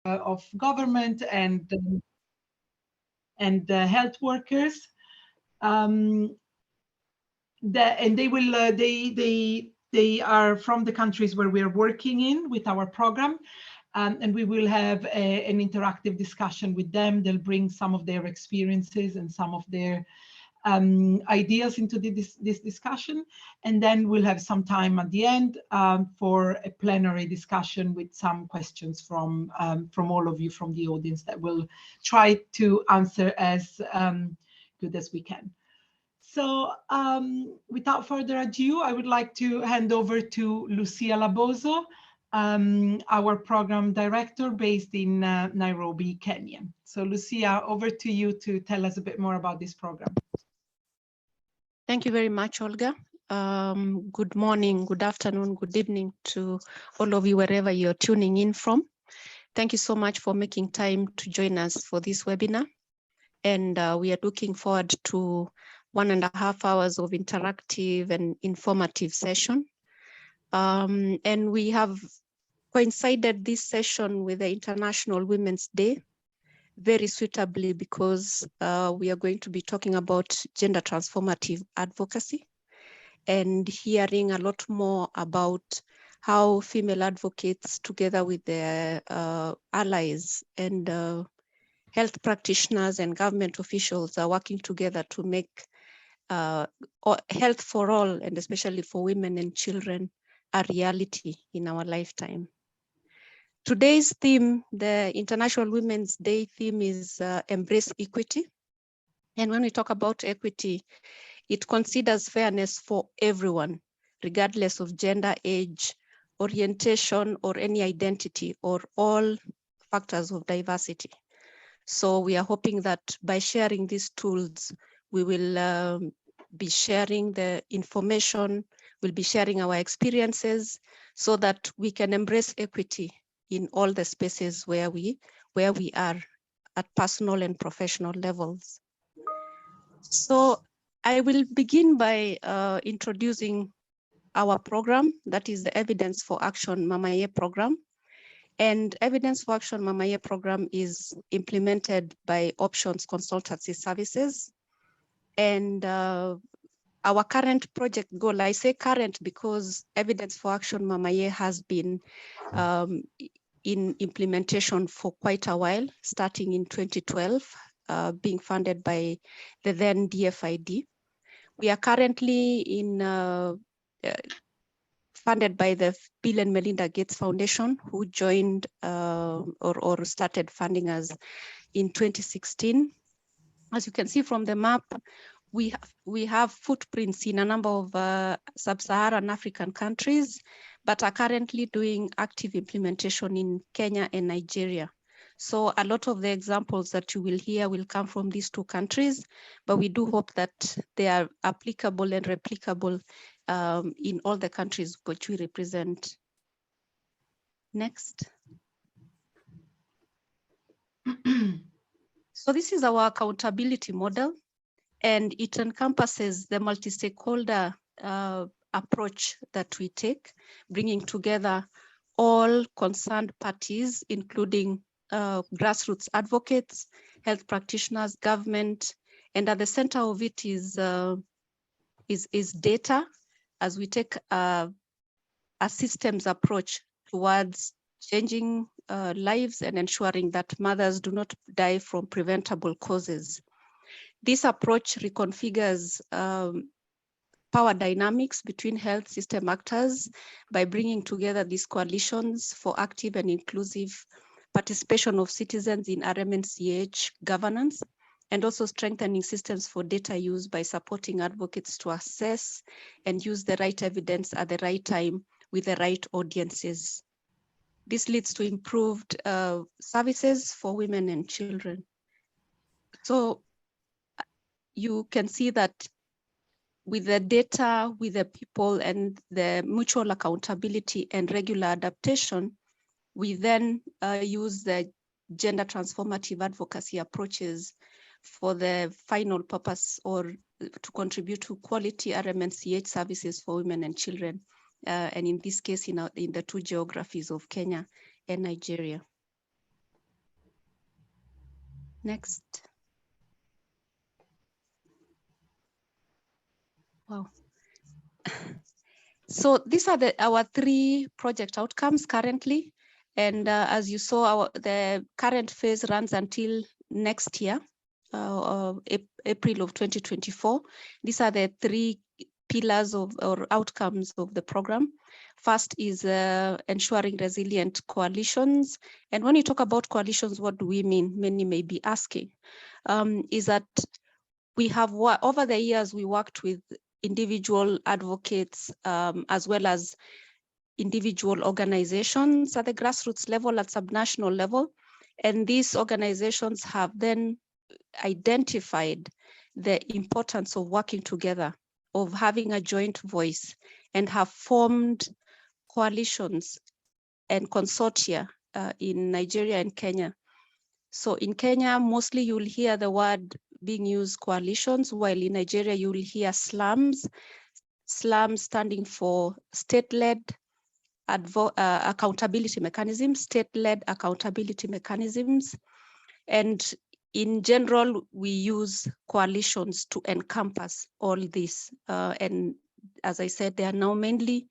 of government and health workers. And they are from the countries where we are working in with our program. And we will have an interactive discussion with them. They'll bring some of their experiences and some of their ideas into this discussion. And then we'll have some time at the end for a plenary discussion with some questions from all of you from the audience that we'll try to answer as good as we can. So without further ado, I would like to hand over to Lucia Labozo, our program director based in Nairobi, Kenya. So Lucia, over to you to tell us a bit more about this program. Thank you very much, Olga. Good morning, good afternoon, good evening to all of you wherever you're tuning in from. Thank you so much for making time to join us for this webinar. And we are looking forward to 1.5 hours of interactive and informative session. And we have coincided this session with the International Women's Day very suitably because we are going to be talking about gender transformative advocacy and hearing a lot more about how female advocates together with their allies and health practitioners and government officials are working together to make health for all, and especially for women and children, a reality in our lifetime. Today's theme, the International Women's Day theme, is Embrace Equity. And when we talk about equity, it considers fairness for everyone, regardless of gender, age, orientation, or any identity, or all factors of diversity. So we are hoping that by sharing these tools, we will be sharing the information, we'll be sharing our experiences so that we can embrace equity in all the spaces where we are at personal and professional levels. So I will begin by introducing our program, that is the Evidence for Action MamaYe program. And Evidence for Action MamaYe program is implemented by Options Consultancy Services. And our current project goal, I say current because Evidence for Action MamaYe has been in implementation for quite a while, starting in 2012, being funded by the then DFID. We are currently funded by the Bill and Melinda Gates Foundation, who joined or started funding us in 2016. As you can see from the map, we have footprints in a number of sub-Saharan African countries, but are currently doing active implementation in Kenya and Nigeria. So a lot of the examples that you will hear will come from these two countries, but we do hope that they are applicable and replicable in all the countries which we represent. Next. So this is our accountability model, and it encompasses the multi-stakeholder approach that we take, bringing together all concerned parties, including grassroots advocates, health practitioners, government, and at the center of it is data, as we take a systems approach towards changing lives and ensuring that mothers do not die from preventable causes. This approach reconfigures power dynamics between health system actors by bringing together these coalitions for active and inclusive participation of citizens in RMNCH governance, and also strengthening systems for data use by supporting advocates to assess and use the right evidence at the right time with the right audiences. This leads to improved services for women and children. So you can see that with the data, with the people, and the mutual accountability and regular adaptation, we then use the gender transformative advocacy approaches for the final purpose, or to contribute to quality RMNCH services for women and children, and in this case, in the two geographies of Kenya and Nigeria. Next. Wow. So these are our 3 project outcomes currently. And as you saw, the current phase runs until next year, April of 2024. These are the 3 pillars or outcomes of the program. First is ensuring resilient coalitions. And when you talk about coalitions, what do we mean? Many may be asking. Is that we have, over the years, we worked with individual advocates as well as individual organizations at the grassroots level, at subnational level. And these organizations have then identified the importance of working together, of having a joint voice, and have formed coalitions and consortia in Nigeria and Kenya. So in Kenya, mostly you'll hear the word being used coalitions, while in Nigeria, you will hear slums. SLAM standing for state-led accountability mechanisms, state-led accountability mechanisms. And in general, we use coalitions to encompass all this. And as I said, they are now mainly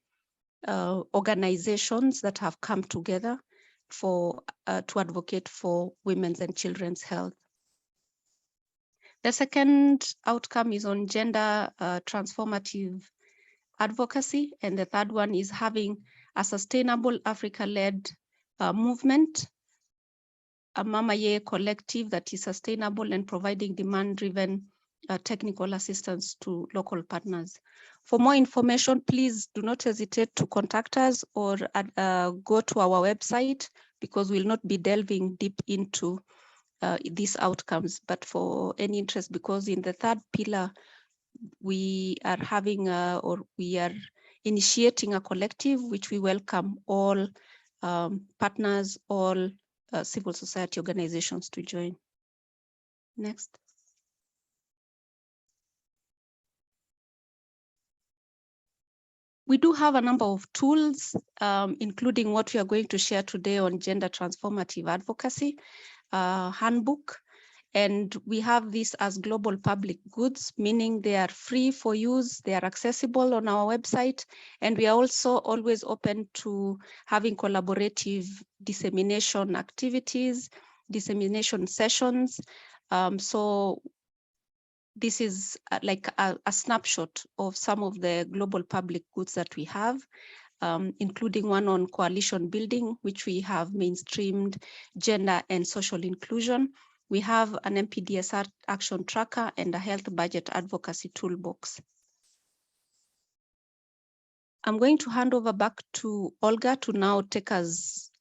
organizations that have come together to advocate for women's and children's health. The second outcome is on gender transformative advocacy, and the third one is having a sustainable Africa-led movement, a MamaYe collective that is sustainable and providing demand-driven technical assistance to local partners. For more information, please do not hesitate to contact us or go to our website, because we'll not be delving deep into these outcomes. But for any interest, because in the third pillar, we are having we are initiating a collective which we welcome all partners, all civil society organizations to join. Next. We do have a number of tools, including what we are going to share today on Gender Transformative Advocacy handbook. And we have this as global public goods, meaning they are free for use, they are accessible on our website, and we are also always open to having collaborative dissemination activities, dissemination sessions. So this is like a snapshot of some of the global public goods that we have, including one on coalition building, which we have mainstreamed gender and social inclusion. We have an MPDSR action tracker and a health budget advocacy toolbox. I'm going to hand over back to Olga to now take us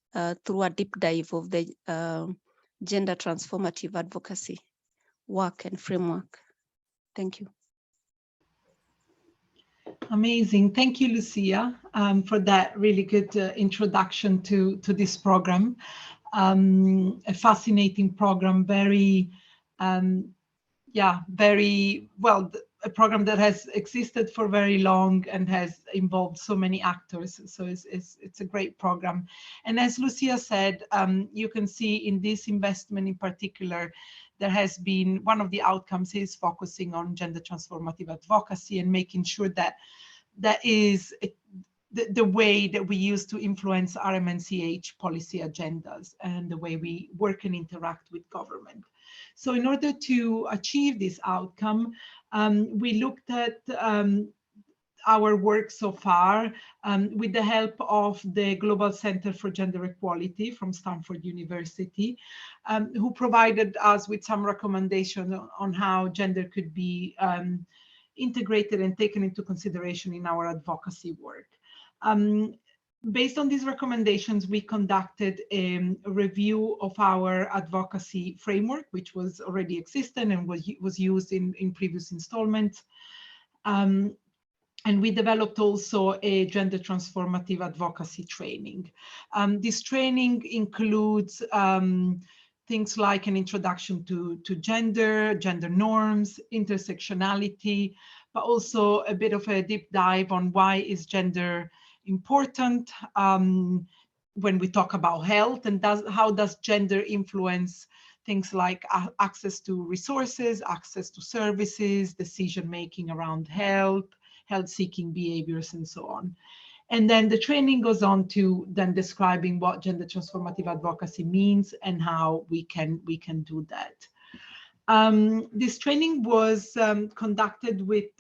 through a deep dive of the gender transformative advocacy work and framework. Thank you. Amazing. Thank you, Lucia, for that really good introduction to this program. A fascinating program, very, very well, a program that has existed for very long and has involved so many actors. So it's a great program. And as Lucia said, you can see in this investment in particular, there has been, one of the outcomes is focusing on gender transformative advocacy and making sure that that is the way that we use to influence RMNCH policy agendas and the way we work and interact with government. So in order to achieve this outcome, we looked at our work so far with the help of the Global Center for Gender Equality from Stanford University, who provided us with some recommendations on how gender could be integrated and taken into consideration in our advocacy work. Based on these recommendations, we conducted a review of our advocacy framework, which was already existent and was used in previous installments. And we developed also a gender transformative advocacy training. This training includes things like an introduction to gender norms, intersectionality, but also a bit of a deep dive on why is gender important when we talk about health, and how does gender influence things like access to resources, access to services, decision-making around health, health-seeking behaviors, and so on. And then the training goes on to then describing what gender transformative advocacy means and how we can do that. This training was conducted with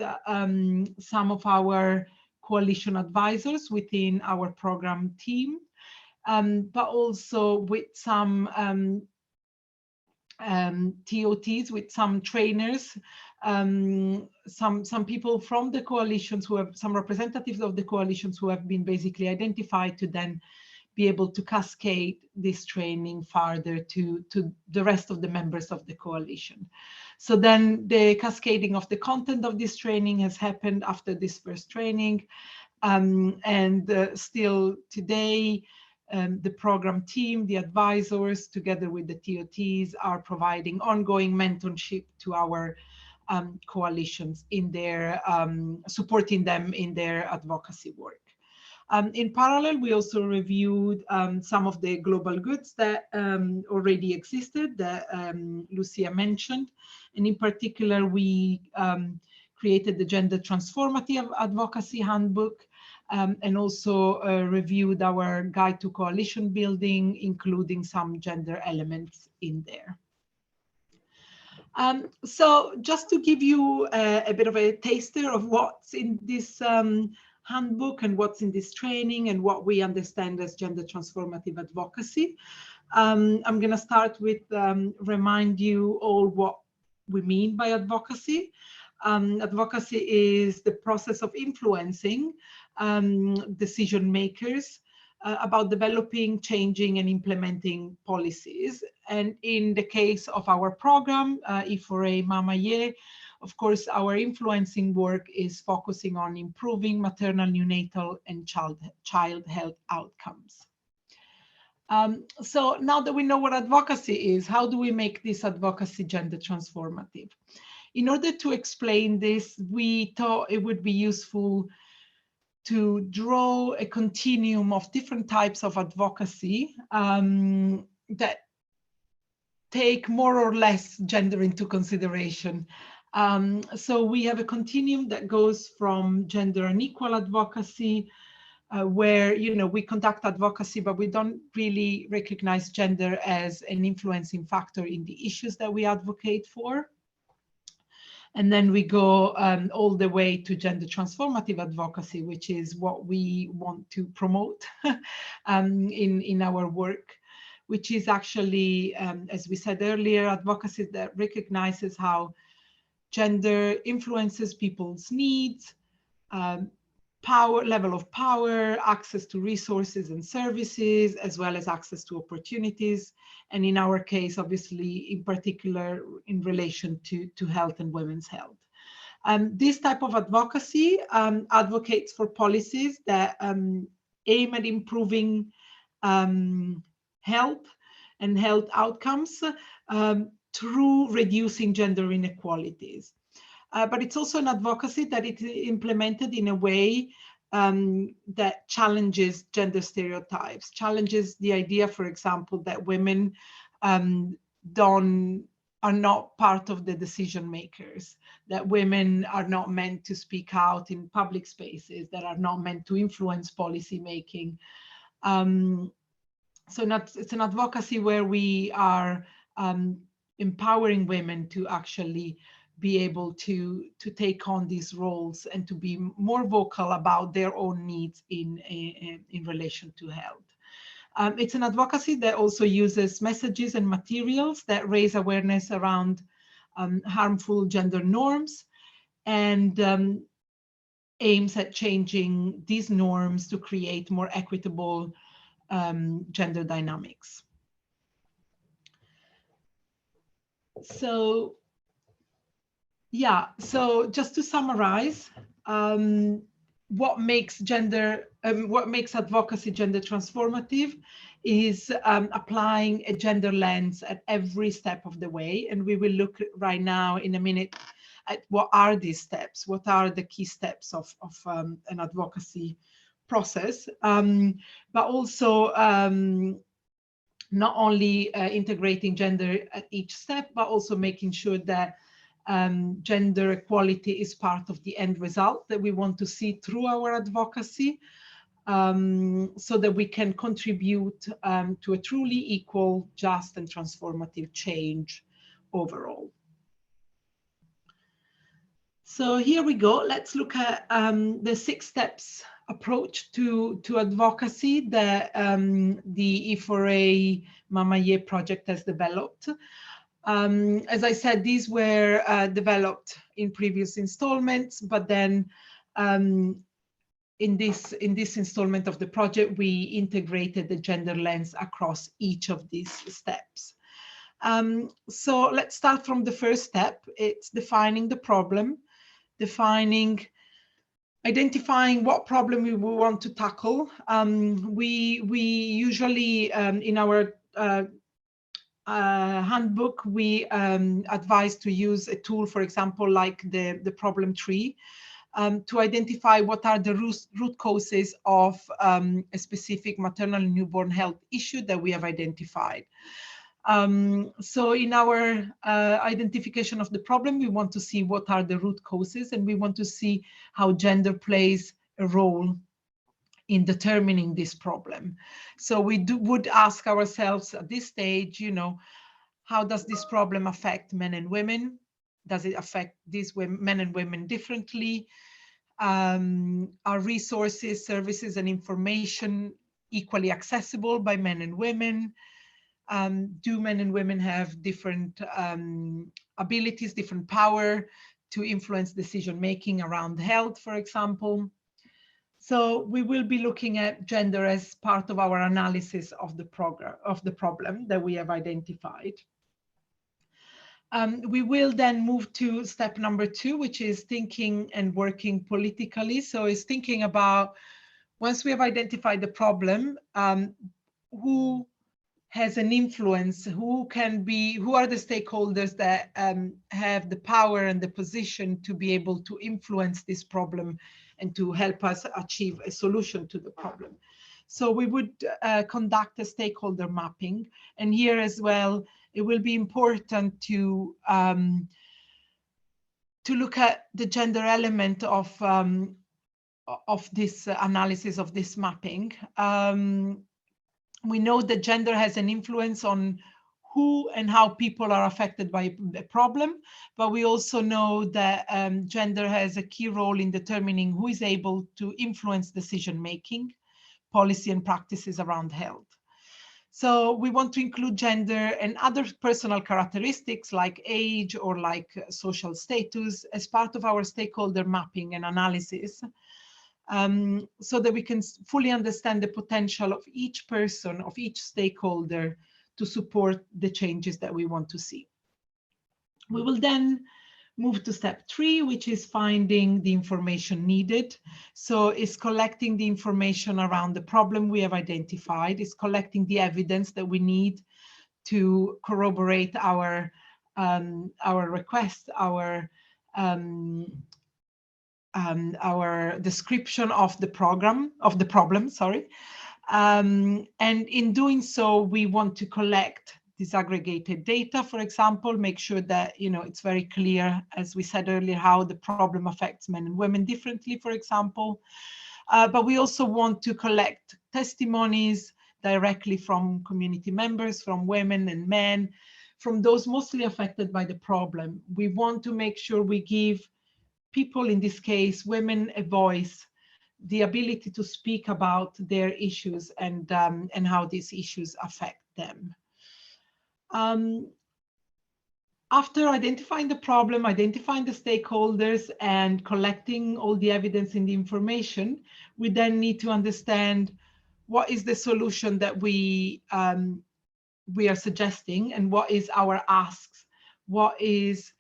some of our coalition advisors within our program team, but also with some TOTs, with some trainers, some people from the coalitions who have, some representatives of the coalitions who have been basically identified to then be able to cascade this training further to the rest of the members of the coalition. So then the cascading of the content of this training has happened after this first training. Still today, the program team, the advisors, together with the TOTs, are providing ongoing mentorship to our coalitions in their, supporting them in their advocacy work. In parallel, we also reviewed some of the global goods that already existed that Lucia mentioned. And in particular, we created the Gender Transformative Advocacy Handbook, and also reviewed our guide to coalition building, including some gender elements in there. So just to give you a bit of a taster of what's in this handbook and what's in this training and what we understand as gender transformative advocacy, I'm going to start with remind you all what we mean by advocacy. Advocacy is the process of influencing decision makers about developing, changing, and implementing policies. And in the case of our program, E4A-MamaYe, of course, our influencing work is focusing on improving maternal, neonatal, and child health outcomes. So now that we know what advocacy is, how do we make this advocacy gender transformative? In order to explain this, we thought it would be useful to draw a continuum of different types of advocacy that take more or less gender into consideration. So we have a continuum that goes from gender unequal advocacy, where we conduct advocacy, but we don't really recognize gender as an influencing factor in the issues that we advocate for. And then we go all the way to gender transformative advocacy, which is what we want to promote in our work, which is actually, as we said earlier, advocacy that recognizes how gender influences people's needs, level of power, access to resources and services, as well as access to opportunities. And in our case, obviously, in particular, in relation to health and women's health. This type of advocacy advocates for policies that aim at improving health and health outcomes through reducing gender inequalities. But it's also an advocacy that it's implemented in a way that challenges gender stereotypes, challenges the idea, for example, that women are not part of the decision makers, that women are not meant to speak out in public spaces, that are not meant to influence policy making. So it's an advocacy where we are empowering women to actually be able to take on these roles and to be more vocal about their own needs in relation to health. It's an advocacy that also uses messages and materials that raise awareness around harmful gender norms and aims at changing these norms to create more equitable gender dynamics. So yeah, so just to summarize, what makes advocacy gender transformative is applying a gender lens at every step of the way. And we will look right now in a minute at what are these steps, what are the key steps of an advocacy process, but also not only integrating gender at each step, but also making sure that gender equality is part of the end result that we want to see through our advocacy, so that we can contribute to a truly equal, just, and transformative change overall. So here we go. Let's look at the 6 steps approach to advocacy that the E4A-MamaYe project has developed. As I said, these were developed in previous installments, but then in this installment of the project, we integrated the gender lens across each of these steps. So let's start from the first step. It's defining the problem, identifying what problem we want to tackle. We usually in our handbook, we advise to use a tool, for example, like the problem tree, to identify what are the root causes of a specific maternal and newborn health issue that we have identified. So in our identification of the problem, we want to see what are the root causes, and we want to see how gender plays a role in determining this problem. So we would ask ourselves at this stage, you know, how does this problem affect men and women? Does it affect these men and women differently? Are resources, services, and information equally accessible by men and women? Do men and women have different abilities, different power to influence decision-making around health, for example? So we will be looking at gender as part of our analysis of the problem that we have identified. We will then move to step number 2, which is thinking and working politically. So it's thinking about, once we have identified the problem, who has an influence, who are the stakeholders that have the power and the position to be able to influence this problem and to help us achieve a solution to the problem. So we would conduct a stakeholder mapping, and here as well, it will be important to look at the gender element of this analysis, of this mapping. We know that gender has an influence on who and how people are affected by the problem, but we also know that gender has a key role in determining who is able to influence decision-making, policy, and practices around health. So we want to include gender and other personal characteristics like age or like social status as part of our stakeholder mapping and analysis, so that we can fully understand the potential of each person, of each stakeholder, to support the changes that we want to see. We will then move to step 3, which is finding the information needed. So it's collecting the information around the problem we have identified, it's collecting the evidence that we need to corroborate our request, our description of the problem, sorry. And in doing so, we want to collect disaggregated data, for example, make sure that, you know, it's very clear, as we said earlier, how the problem affects men and women differently, for example. But we also want to collect testimonies directly from community members, from women and men, from those mostly affected by the problem. We want to make sure we give people, in this case, women, a voice, the ability to speak about their issues and how these issues affect them. After identifying the problem, identifying the stakeholders, and collecting all the evidence and the information, we then need to understand what is the solution that we are suggesting, and what is our asks, what is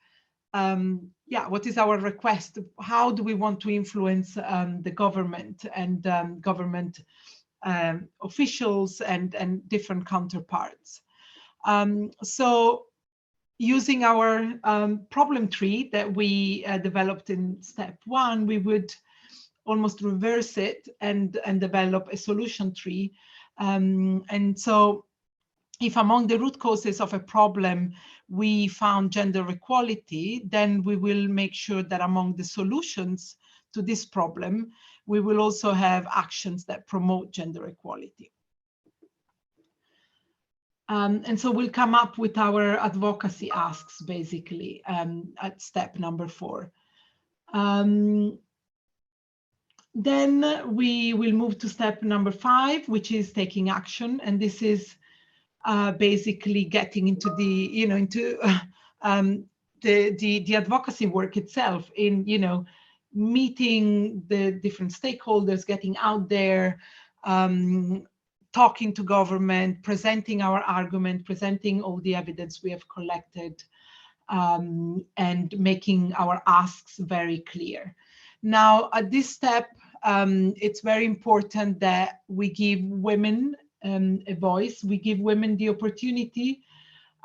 what is our request? How do we want to influence the government and government officials and different counterparts? So using our problem tree that we developed in step 1, we would almost reverse it and develop a solution tree. And so if among the root causes of a problem we found gender equality, then we will make sure that among the solutions to this problem, we will also have actions that promote gender equality. And so we'll come up with our advocacy asks, basically, at step number 4. Then we will move to step number 5, which is taking action. And this is basically getting into the advocacy work itself, in meeting the different stakeholders, getting out there, talking to government, presenting our argument, presenting all the evidence we have collected, and making our asks very clear. Now, at this step, it's very important that we give women a voice. We give women the opportunity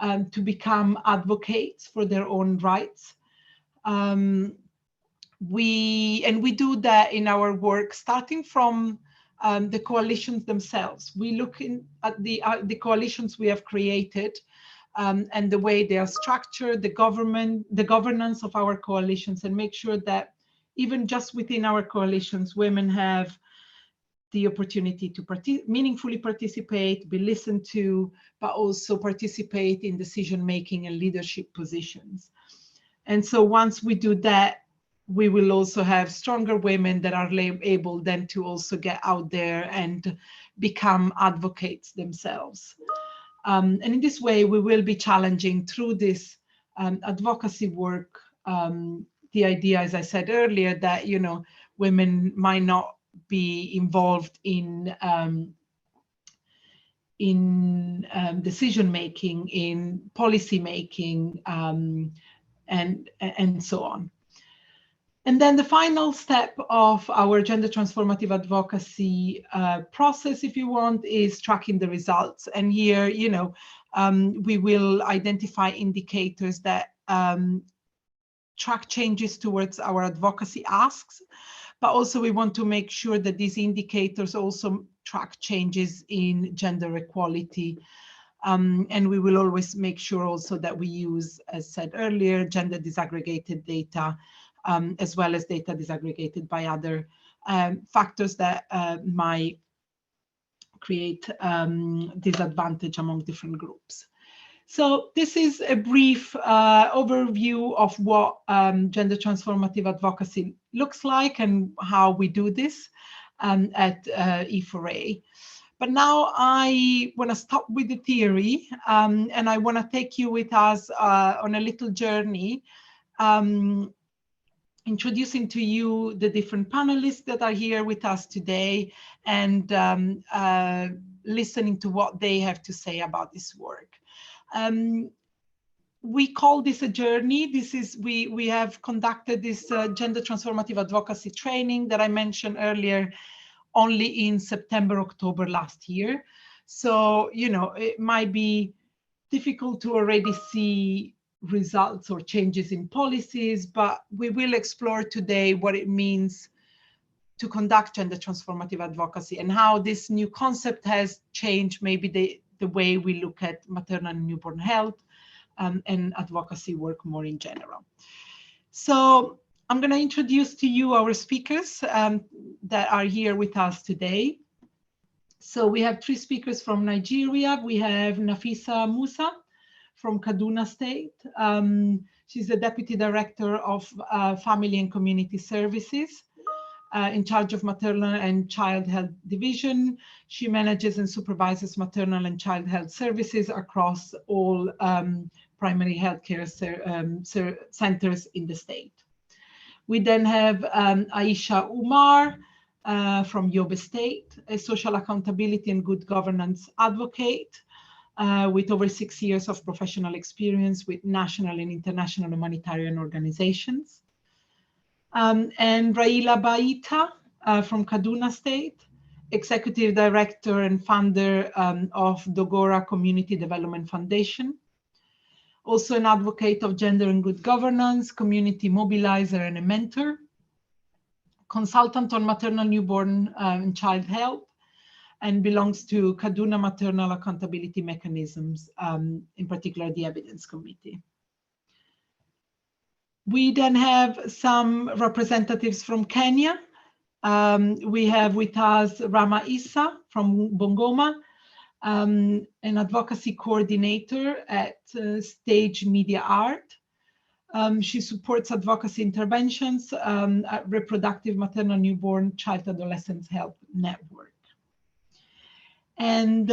to become advocates for their own rights. We do that in our work, starting from the coalitions themselves. We look at the coalitions we have created, and the way they are structured, the governance of our coalitions, and make sure that even just within our coalitions, women have the opportunity to meaningfully participate, be listened to, but also participate in decision-making and leadership positions. And so once we do that, we will also have stronger women that are able then to also get out there and become advocates themselves. And in this way, we will be challenging through this advocacy work, the idea, as I said earlier, that women might not be involved in decision making, in policy making, and so on. And then the final step of our gender transformative advocacy process, if you want, is tracking the results. And here, we will identify indicators that track changes towards our advocacy asks, but also we want to make sure that these indicators also track changes in gender equality. And we will always make sure also that we use, as said earlier, gender disaggregated data, as well as data disaggregated by other factors that might create disadvantage among different groups. So this is a brief overview of what gender transformative advocacy looks like and how we do this at E4A. But now I want to stop with the theory, and I want to take you with us on a little journey, introducing to you the different panelists that are here with us today, and listening to what they have to say about this work. We call this a journey. This is, we have conducted this gender transformative advocacy training that I mentioned earlier only in September, October last year. So, it might be difficult to already see results or changes in policies, but we will explore today what it means to conduct gender transformative advocacy and how this new concept has changed maybe the way we look at maternal and newborn health and advocacy work more in general. So I'm going to introduce to you our speakers that are here with us today. So we have 3 speakers from Nigeria. We have Nafisa Musa from Kaduna State. She's the Deputy Director of Family and Community Services, in charge of Maternal and Child Health Division. She manages and supervises maternal and child health services across all primary healthcare centers in the state. We then have Aisha Umar from Yobe State, a social accountability and good governance advocate with over 6 years of professional experience with national and international humanitarian organizations. And Raila Baita from Kaduna State, Executive Director and founder of Dogora Community Development Foundation. Also an advocate of gender and good governance, community mobilizer and a mentor. Consultant on maternal, newborn and child health, and belongs to Kaduna Maternal Accountability Mechanisms, in particular the Evidence Committee. We then have some representatives from Kenya. We have with us Rama Issa from Bungoma, an advocacy coordinator at Stage Media Art. She supports advocacy interventions at Reproductive Maternal Newborn Child Adolescent Health Network. And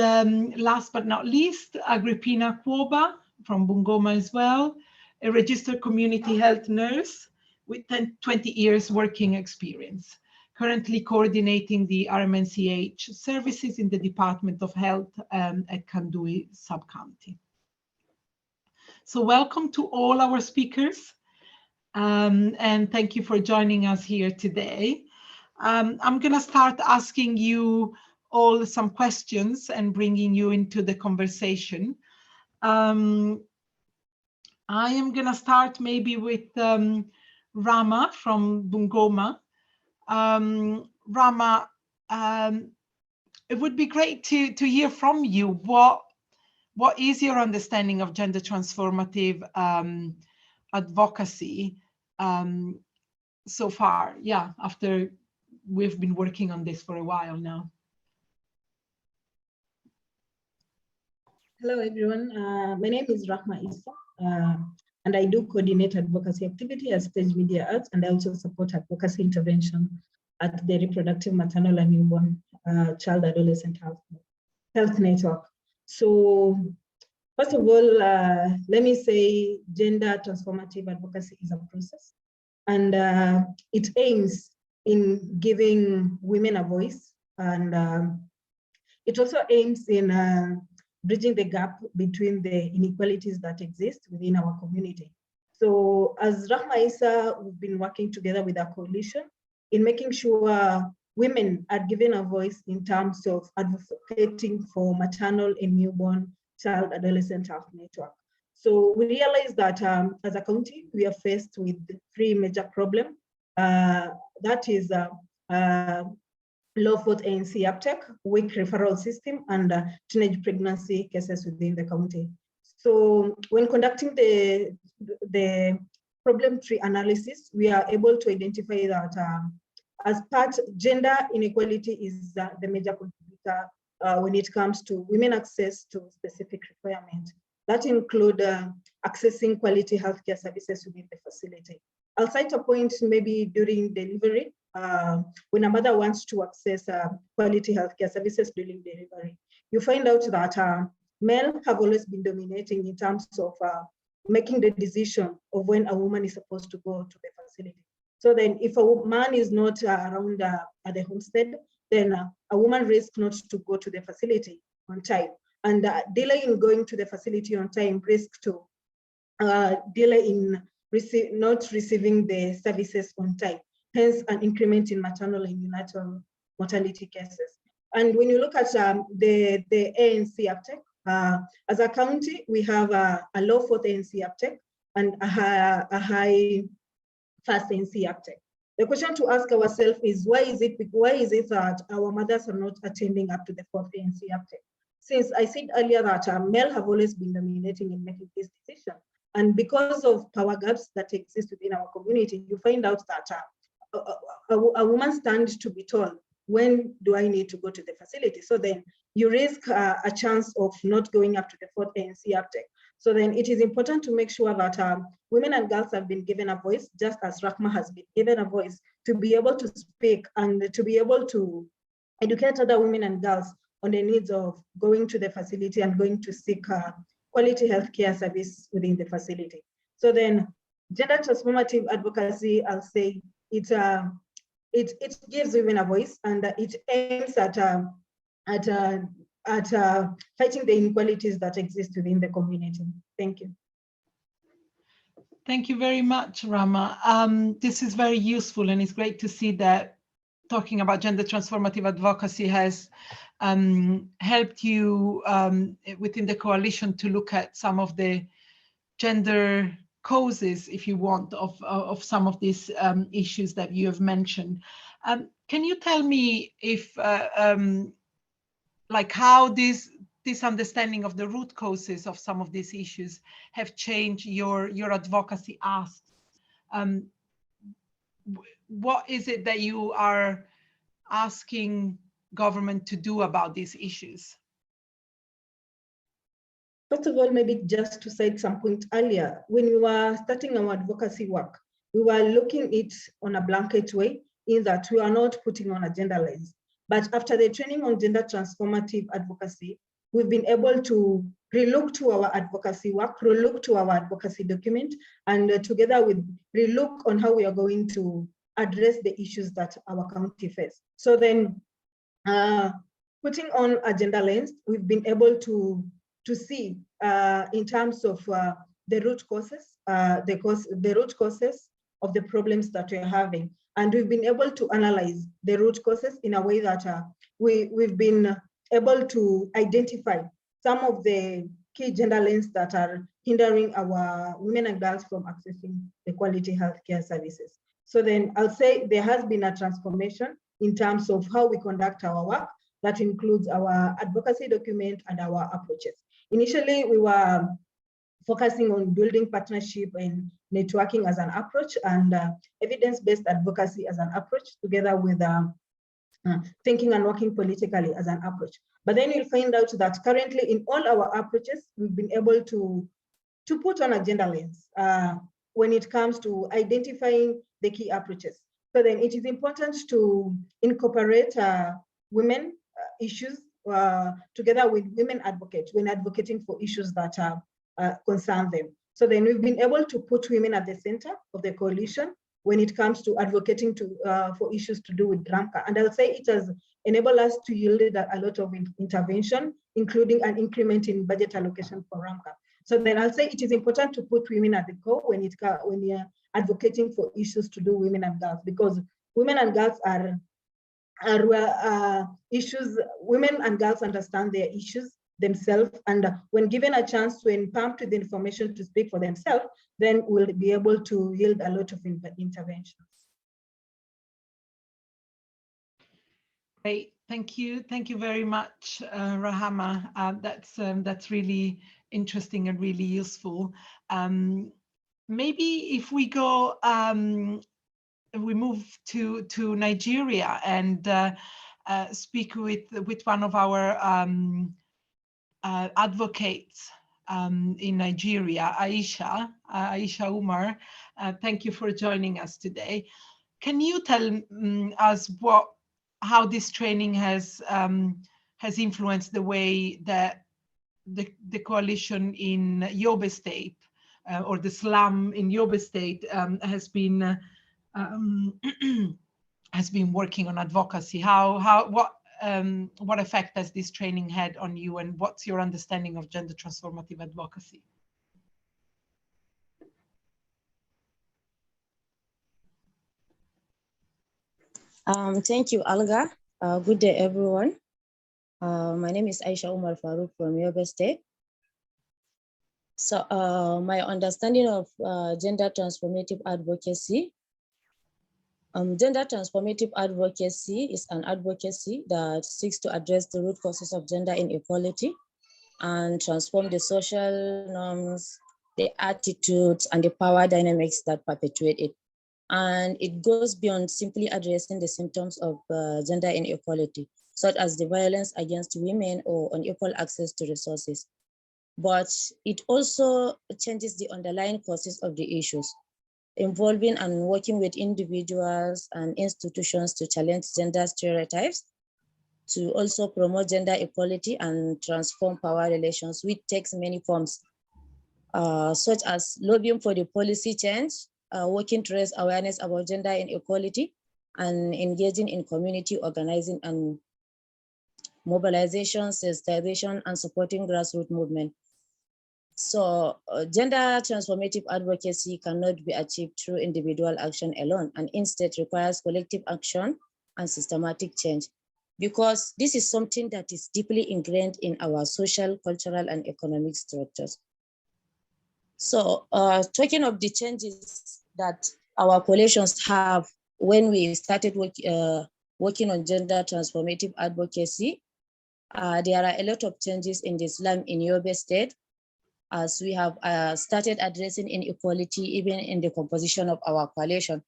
last but not least, Agrippina Kwoba from Bungoma as well, a registered community health nurse with 20 years working experience, currently coordinating the RMNCH services in the Department of Health at Kandui Sub-County. So welcome to all our speakers, and thank you for joining us here today. I'm gonna start asking you all some questions and bringing you into the conversation. I am gonna start maybe with Rama from Bungoma. Rama, it would be great to hear from you. What is your understanding of gender transformative advocacy so far? Yeah, after we've been working on this for a while now. Hello, everyone. My name is Rahma Issa, and I do coordinate advocacy activity at Stage Media Arts, and I also support advocacy intervention at the Reproductive Maternal and Newborn Child Adolescent Health Network. So, first of all, let me say gender transformative advocacy is a process, and it aims in giving women a voice, and it also aims in bridging the gap between the inequalities that exist within our community. So as Rahma Issa, we've been working together with our coalition in making sure women are given a voice in terms of advocating for maternal and newborn child adolescent health network. So we realized that as a county, we are faced with three major problems. That is low fourth ANC uptake, weak referral system, and teenage pregnancy cases within the county. So when conducting the problem tree analysis, we are able to identify that as part, gender inequality is the major contributor when it comes to women access to specific requirements. That include accessing quality healthcare services within the facility. I'll cite a point maybe during delivery, when a mother wants to access quality healthcare services during delivery. You find out that men have always been dominating in terms of making the decision of when a woman is supposed to go to the facility. So then if a man is not around at the homestead, then a woman risks not to go to the facility on time. And delay in going to the facility on time risks to delay in not receiving the services on time, hence an increment in maternal and neonatal mortality cases. And when you look at the ANC uptake, as a county, we have a low fourth ANC uptake and a high first ANC uptake. The question to ask ourselves is why is it that our mothers are not attending up to the fourth ANC uptake? Since I said earlier that male have always been dominating in making this decision, and because of power gaps that exist within our community, you find out that a woman stands to be told, when do I need to go to the facility? So then you risk a chance of not going up to the fourth ANC uptake. So then it is important to make sure that women and girls have been given a voice, just as Rahma has been given a voice, to be able to speak and to be able to educate other women and girls on the needs of going to the facility and going to seek quality healthcare service within the facility. So then gender transformative advocacy, I'll say, it gives women a voice, and it aims at fighting the inequalities that exist within the community. Thank you. Thank you very much, Rama. This is very useful, and it's great to see that talking about gender transformative advocacy has helped you within the coalition to look at some of the gender causes, if you want, of some of these issues that you have mentioned. Can you tell me if like how this understanding of the root causes of some of these issues have changed your advocacy asks. What is it that you are asking government to do about these issues? First of all, maybe just to say some point earlier, when we were starting our advocacy work, we were looking it on a blanket way, in that we are not putting on a gender lens. But after the training on gender transformative advocacy, we've been able to relook to our advocacy work, relook to our advocacy document, and together with relook on how we are going to address the issues that our county face. So then, putting on a gender lens, we've been able to see in terms of the root causes, the root causes of the problems that we're having. And we've been able to analyze the root causes in a way that we've been able to identify some of the key gender lanes that are hindering our women and girls from accessing the quality healthcare services. So then I'll say there has been a transformation in terms of how we conduct our work. That includes our advocacy document and our approaches. Initially, we were focusing on building partnership and networking as an approach, and evidence-based advocacy as an approach, together with thinking and working politically as an approach. But then you'll find out that currently in all our approaches, we've been able to put on a gender lens when it comes to identifying the key approaches. So then it is important to incorporate women issues together with women advocates when advocating for issues that concern them. So then we've been able to put women at the center of the coalition when it comes to advocating for issues to do with RAMCA. And I'll say it has enabled us to yield a lot of intervention, including an increment in budget allocation for RAMCA. So then I'll say it is important to put women at the core when you're advocating for issues to do with women and girls, because women and girls are issues. Women and girls understand their issues themselves, and when given a chance, when pumped with information to speak for themselves, then we'll be able to yield a lot of interventions. Great, thank you very much, Rahama. That's really interesting and really useful. Maybe if we go, we move to Nigeria and speak with one of our advocates in Nigeria, Aisha Umar. Thank you for joining us today. Can you tell us how this training has influenced the way that the coalition in Yobe State or the slum in Yobe State has been working on advocacy? What effect has this training had on you, and what's your understanding of gender transformative advocacy? Thank you, Alga. Good day, everyone. My name is Aisha Umar Farouk from Yobe State. So my understanding of gender transformative advocacy. Gender transformative advocacy is an advocacy that seeks to address the root causes of gender inequality and transform the social norms, the attitudes, and the power dynamics that perpetuate it. And it goes beyond simply addressing the symptoms of gender inequality, such as the violence against women or unequal access to resources. But it also changes the underlying causes of the issues, involving and working with individuals and institutions to challenge gender stereotypes, to also promote gender equality and transform power relations, which takes many forms, such as lobbying for the policy change, working to raise awareness about gender inequality, and engaging in community organizing and mobilization, sensitization, and supporting grassroots movement. So gender transformative advocacy cannot be achieved through individual action alone, and instead requires collective action and systematic change, because this is something that is deeply ingrained in our social, cultural, and economic structures. So talking of the changes that our coalitions have when we started working on gender transformative advocacy, There are a lot of changes in the Islam in Yobe State, as we have started addressing inequality even in the composition of our coalition.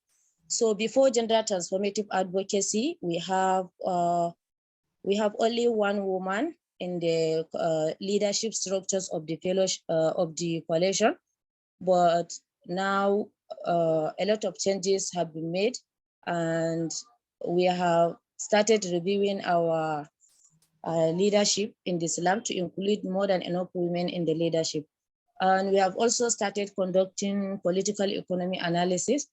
So before gender transformative advocacy, we have only one woman in the leadership structures of the coalition, but now a lot of changes have been made, and we have started reviewing our leadership in the Islam to include more than enough women in the leadership. And we have also started conducting political economy analysis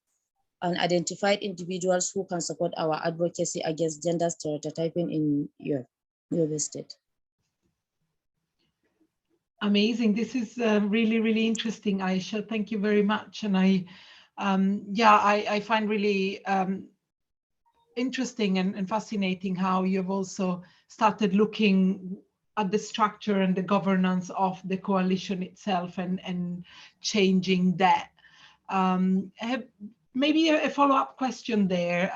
and identified individuals who can support our advocacy against gender stereotyping in your state. Amazing. This is really, really interesting, Aisha. Thank you very much. And I find really interesting and fascinating how you've also started looking at the structure and the governance of the coalition itself and changing that. Maybe a follow-up question there.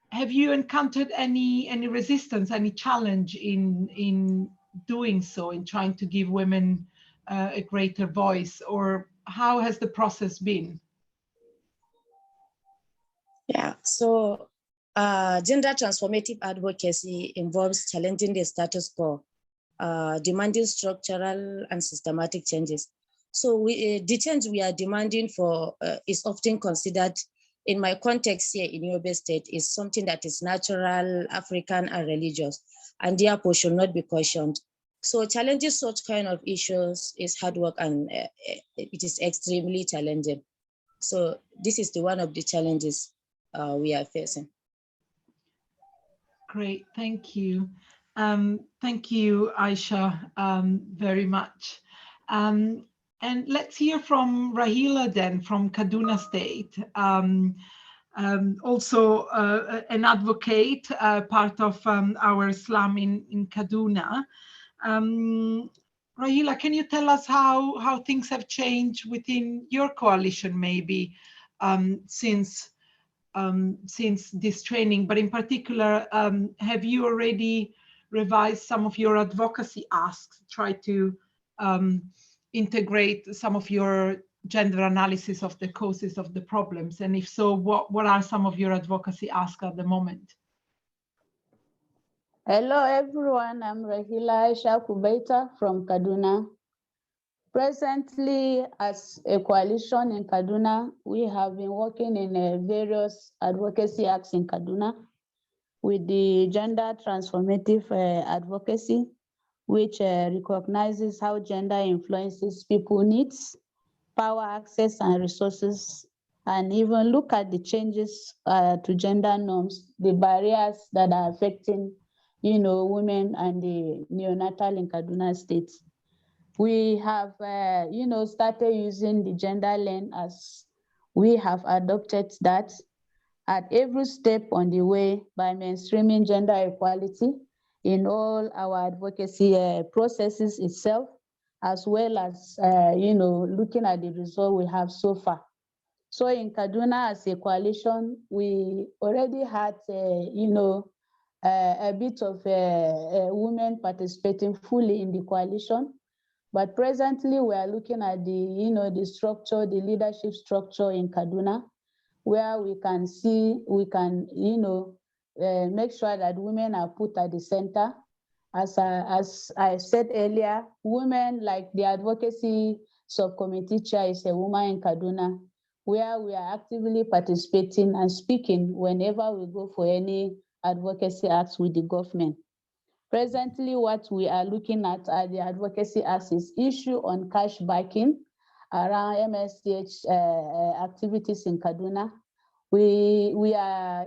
Have you encountered any resistance, any challenge in doing so, in trying to give women a greater voice, or how has the process been? Yeah, so gender transformative advocacy involves challenging the status quo, demanding structural and systematic changes. So the change we are demanding for is often considered, in my context here in Yobe State, is something that is natural, African, and religious, and therefore should not be questioned. So challenging such kind of issues is hard work, and it is extremely challenging. So this is one of the challenges we are facing. Great, thank you. Thank you, Aisha, very much. And let's hear from Rahila then, from Kaduna State. Also an advocate, part of our Islam in Kaduna. Rahila, can you tell us how things have changed within your coalition, maybe since this training, but in particular, have you already revised some of your advocacy asks, try to integrate some of your gender analysis of the causes of the problems? And if so, what are some of your advocacy asks at the moment? Hello, everyone. I'm Rahila Aisha Kubaita from Kaduna. Presently, as a coalition in Kaduna, we have been working in various advocacy acts in Kaduna with the Gender Transformative Advocacy, which recognizes how gender influences people's needs, power, access, and resources, and even look at the changes to gender norms, the barriers that are affecting, women and the neonatal in Kaduna State. We have, started using the gender lens, as we have adopted that at every step on the way by mainstreaming gender equality in all our advocacy processes itself, as well as, looking at the result we have so far. So in Kaduna, as a coalition, we already had, a bit of women participating fully in the coalition. But presently, we are looking at the structure, the leadership structure in Kaduna, where we can make sure that women are put at the center. As I said earlier, women, like the advocacy subcommittee chair is a woman in Kaduna, where we are actively participating and speaking whenever we go for any advocacy acts with the government. Presently, what we are looking at are the advocacy acts is issue on cash backing around MSDH activities in Kaduna. We are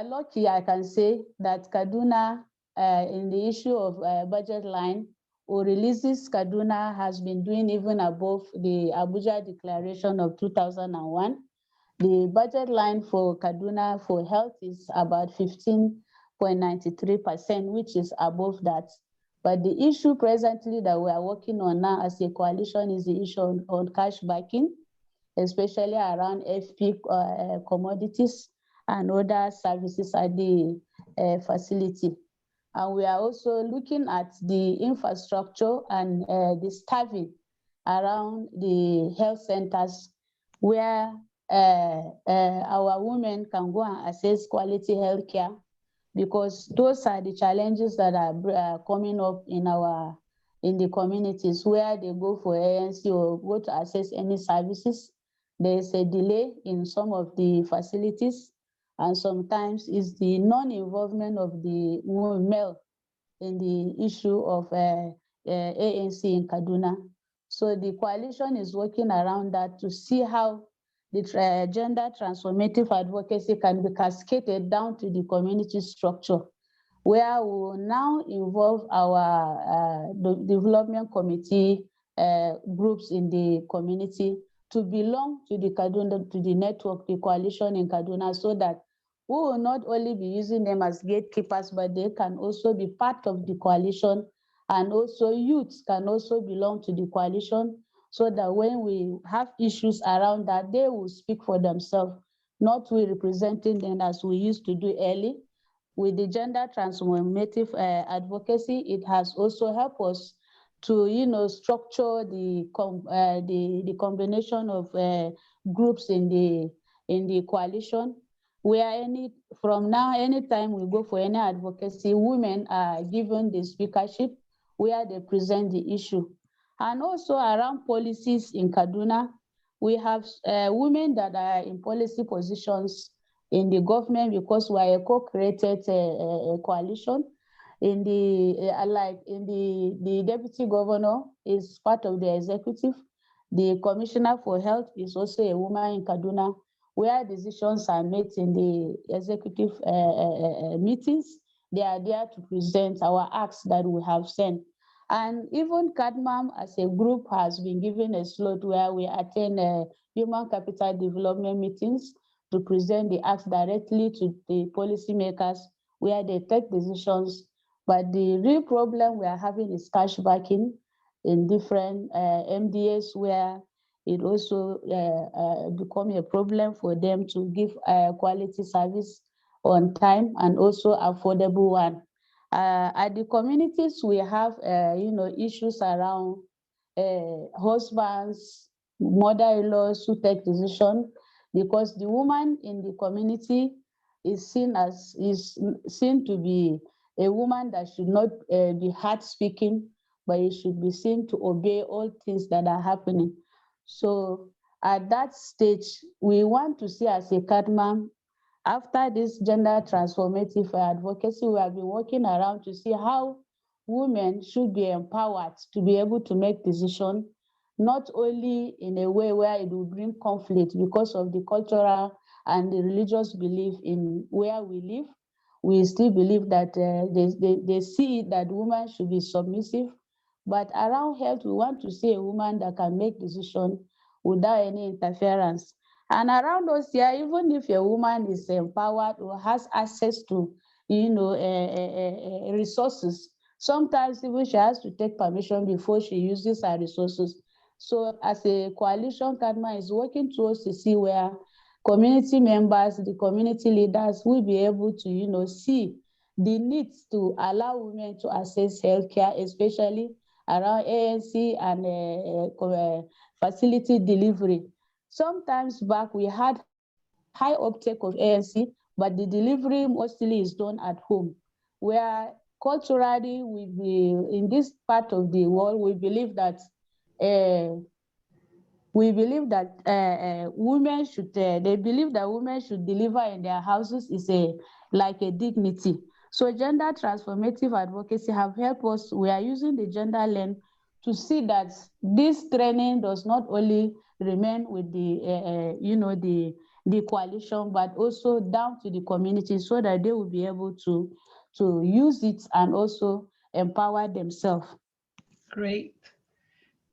lucky, I can say, that Kaduna, in the issue of budget line or releases, Kaduna has been doing even above the Abuja Declaration of 2001. The budget line for Kaduna for health is about 15.93%, which is above that. But the issue presently that we are working on now as a coalition is the issue on cash backing, especially around FP commodities. and other services at the facility. And we are also looking at the infrastructure and the staffing around the health centers where our women can go and access quality health care, because those are the challenges that are coming up in the communities where they go for ANC or go to access any services. There is a delay in some of the facilities, and sometimes it's the non-involvement of the male in the issue of ANC in Kaduna. So the coalition is working around that to see how the gender transformative advocacy can be cascaded down to the community structure, where we will now involve our development committee groups in the community to belong to the Kaduna, to the network, the coalition in Kaduna, so that we will not only be using them as gatekeepers, but they can also be part of the coalition, and also youths can also belong to the coalition, so that when we have issues around that, they will speak for themselves, not we representing them as we used to do early. With the gender transformative advocacy, it has also helped us to, structure the combination of groups in the coalition, where from now, anytime we go for any advocacy, women are given the speakership where they present the issue. And also around policies in Kaduna, we have women that are in policy positions in the government, because we are a co-created coalition. In the deputy governor is part of the executive. The commissioner for health is also a woman in Kaduna, where decisions are made in the executive meetings. They are there to present our acts that we have sent. And even CADMAM as a group has been given a slot where we attend human capital development meetings to present the acts directly to the policymakers, where they take decisions. But the real problem we are having is cash backing in different MDAs, where it also become a problem for them to give quality service on time and also affordable one. At the communities, we have issues around husbands, mother-in-laws who take decision, because the woman in the community is seen to be a woman that should not be hard speaking, but it should be seen to obey all things that are happening. So at that stage, we want to see as a CADMAM, after this gender transformative advocacy, we have been working around to see how women should be empowered to be able to make decisions, not only in a way where it will bring conflict because of the cultural and the religious belief in where we live. We still believe that they see that women should be submissive, but around health, we want to see a woman that can make decisions without any interference. And around us here, even if a woman is empowered or has access to, resources, sometimes even she has to take permission before she uses her resources. So as a coalition, CADMA is working towards to see where community members, the community leaders will be able to, see the needs to allow women to access healthcare, especially around ANC and facility delivery. Sometimes back we had high uptake of ANC, but the delivery mostly is done at home, where culturally in this part of the world, we believe that women should deliver in their houses is like a dignity. So gender transformative advocacy have helped us. We are using the gender lens to see that this training does not only remain with the coalition, but also down to the community, so that they will be able to use it and also empower themselves. Great.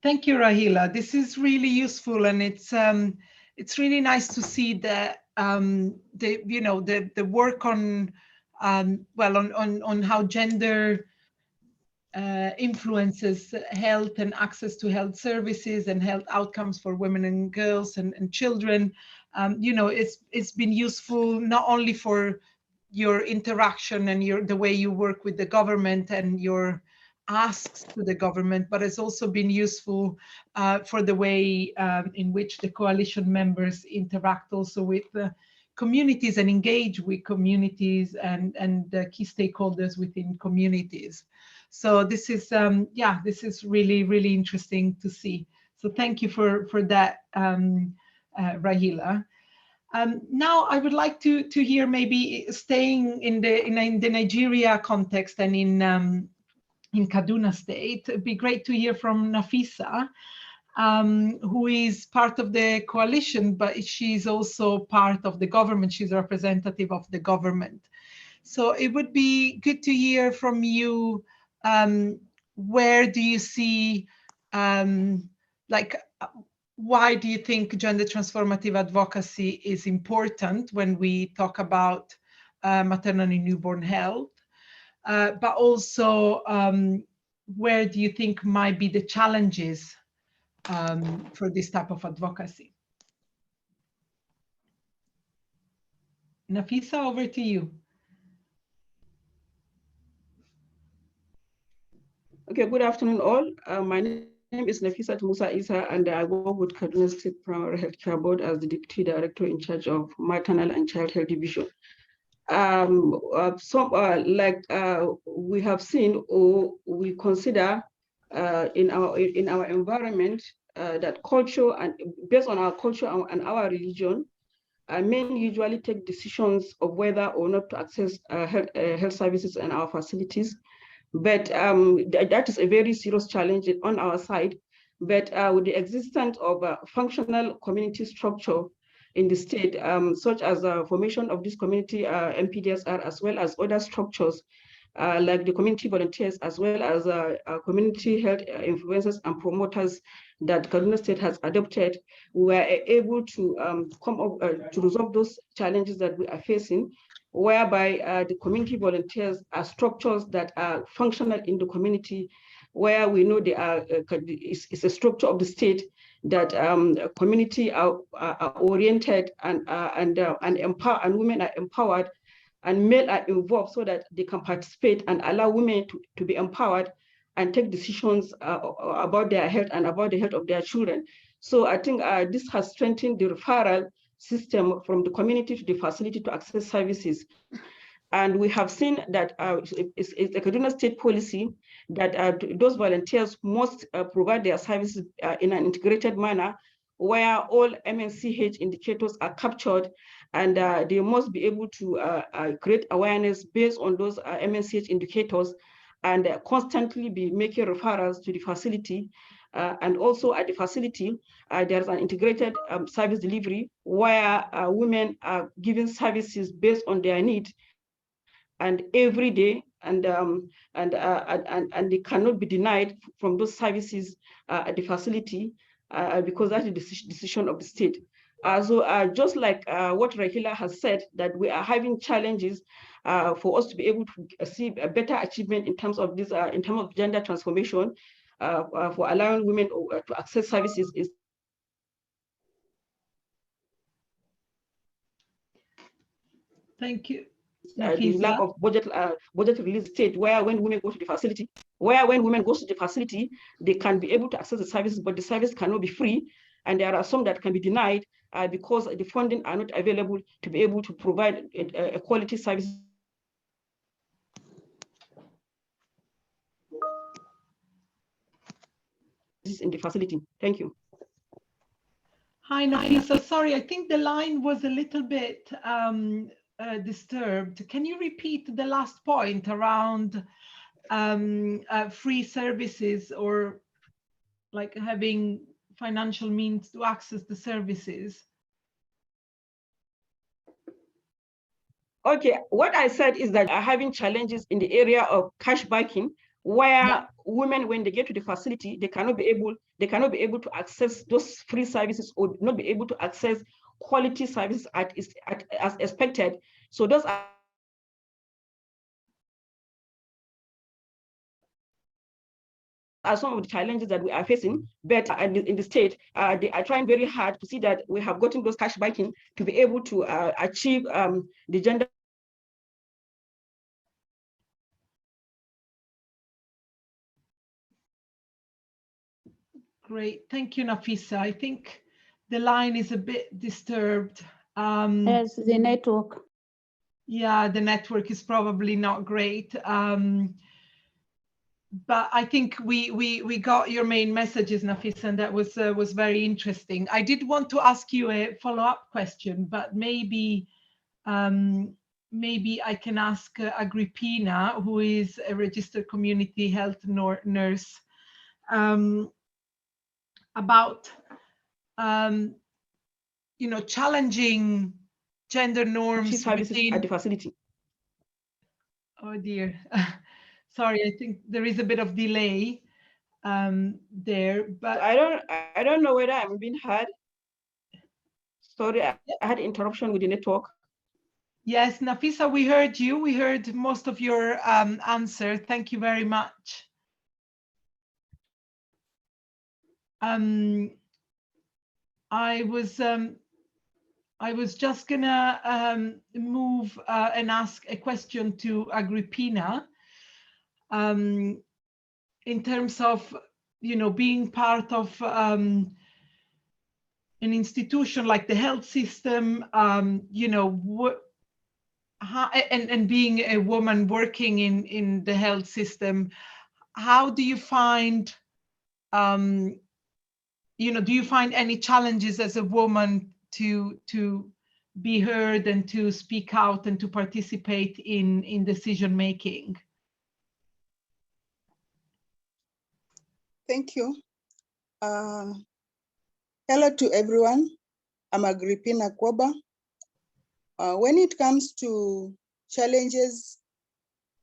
Thank you, Rahila. This is really useful, and it's really nice to see the work on on how gender influences health and access to health services and health outcomes for women and girls and children. You know, it's been useful not only for your interaction and the way you work with the government and your asks to the government, but it's also been useful for the way in which the coalition members interact also with communities and engage with communities and the key stakeholders within communities. So this is, yeah, this is really, really interesting to see. So thank you for that, Rahila. Now I would like to hear, maybe staying in the Nigeria context and in Kaduna State, it'd be great to hear from Nafisa, who is part of the coalition, but she's also part of the government. She's a representative of the government. So it would be good to hear from you, where do you see, why do you think gender transformative advocacy is important when we talk about maternal and newborn health? But also, where do you think might be the challenges for this type of advocacy? Nafisa, over to you. Okay, good afternoon all. My name is Nafisa Musa Isa, and I work with Kaduna State Primary Healthcare Board as the Deputy Director in charge of Maternal and Child Health Division. We have seen, or we consider in our environment that culture, and based on our culture and our religion, men usually take decisions of whether or not to access health services in our facilities. But that is a very serious challenge on our side. But with the existence of a functional community structure in the state, such as the formation of this community MPDSR, as well as other structures like the community volunteers, as well as community health influencers and promoters that Kaduna State has adopted, we are able to come up to resolve those challenges that we are facing, whereby the community volunteers are structures that are functional in the community, where we know they are it's a structure of the state that community are oriented and empower, and women are empowered and men are involved so that they can participate and allow women to be empowered and take decisions about their health and about the health of their children. So I think this has strengthened the referral system from the community to the facility to access services. And we have seen that it's a Kaduna State policy that those volunteers must provide their services in an integrated manner, where all MNCH indicators are captured, and they must be able to create awareness based on those MNCH indicators, and constantly be making referrals to the facility. And also at the facility, there's an integrated service delivery where women are given services based on their need, and every day, and they cannot be denied from those services at the facility because that's the decision of the state. So just like what Rahila has said, that we are having challenges for us to be able to see a better achievement in terms of this, in terms of gender transformation, for allowing women to access services is Thank you. the lack of budget release state, where when women go to the facility, they can be able to access the services, but the service cannot be free, and there are some that can be denied because the funding are not available to be able to provide a quality service in the facility. Thank you. Hi, Nafisa. Sorry, I think the line was a little bit disturbed. Can you repeat the last point around free services, or like having financial means to access the services? Okay, what I said is that are having challenges in the area of cash backing, where women, when they get to the facility, they cannot be able to access those free services, or not be able to access quality services as expected. So those are are some of the challenges that we are facing, but in the state, they are trying very hard to see that we have gotten those cash backing to be able to achieve the gender. Great, thank you, Nafisa. I think the line is a bit disturbed. Yes, the network. Yeah, the network is probably not great. But I think we got your main messages, Nafisa, and that was very interesting. I did want to ask you a follow-up question, but maybe maybe I can ask Agrippina, who is a registered community health nurse, about you know, challenging gender norms Services within at the facility. Oh dear. Sorry, I think there is a bit of delay there, but I don't know whether I'm being heard. Sorry, I had interruption with the network. yes, Nafisa, we heard you. We heard most of your answer. Thank you very much. I was just gonna move and ask a question to Agrippina in terms of, you know, being part of an institution like the health system, you know, and being a woman working in the health system, how do you find, you know, do you find any challenges as a woman to be heard and to speak out and to participate in decision making? Thank you. Hello to everyone. I'm Agrippina Kwaba. When it comes to challenges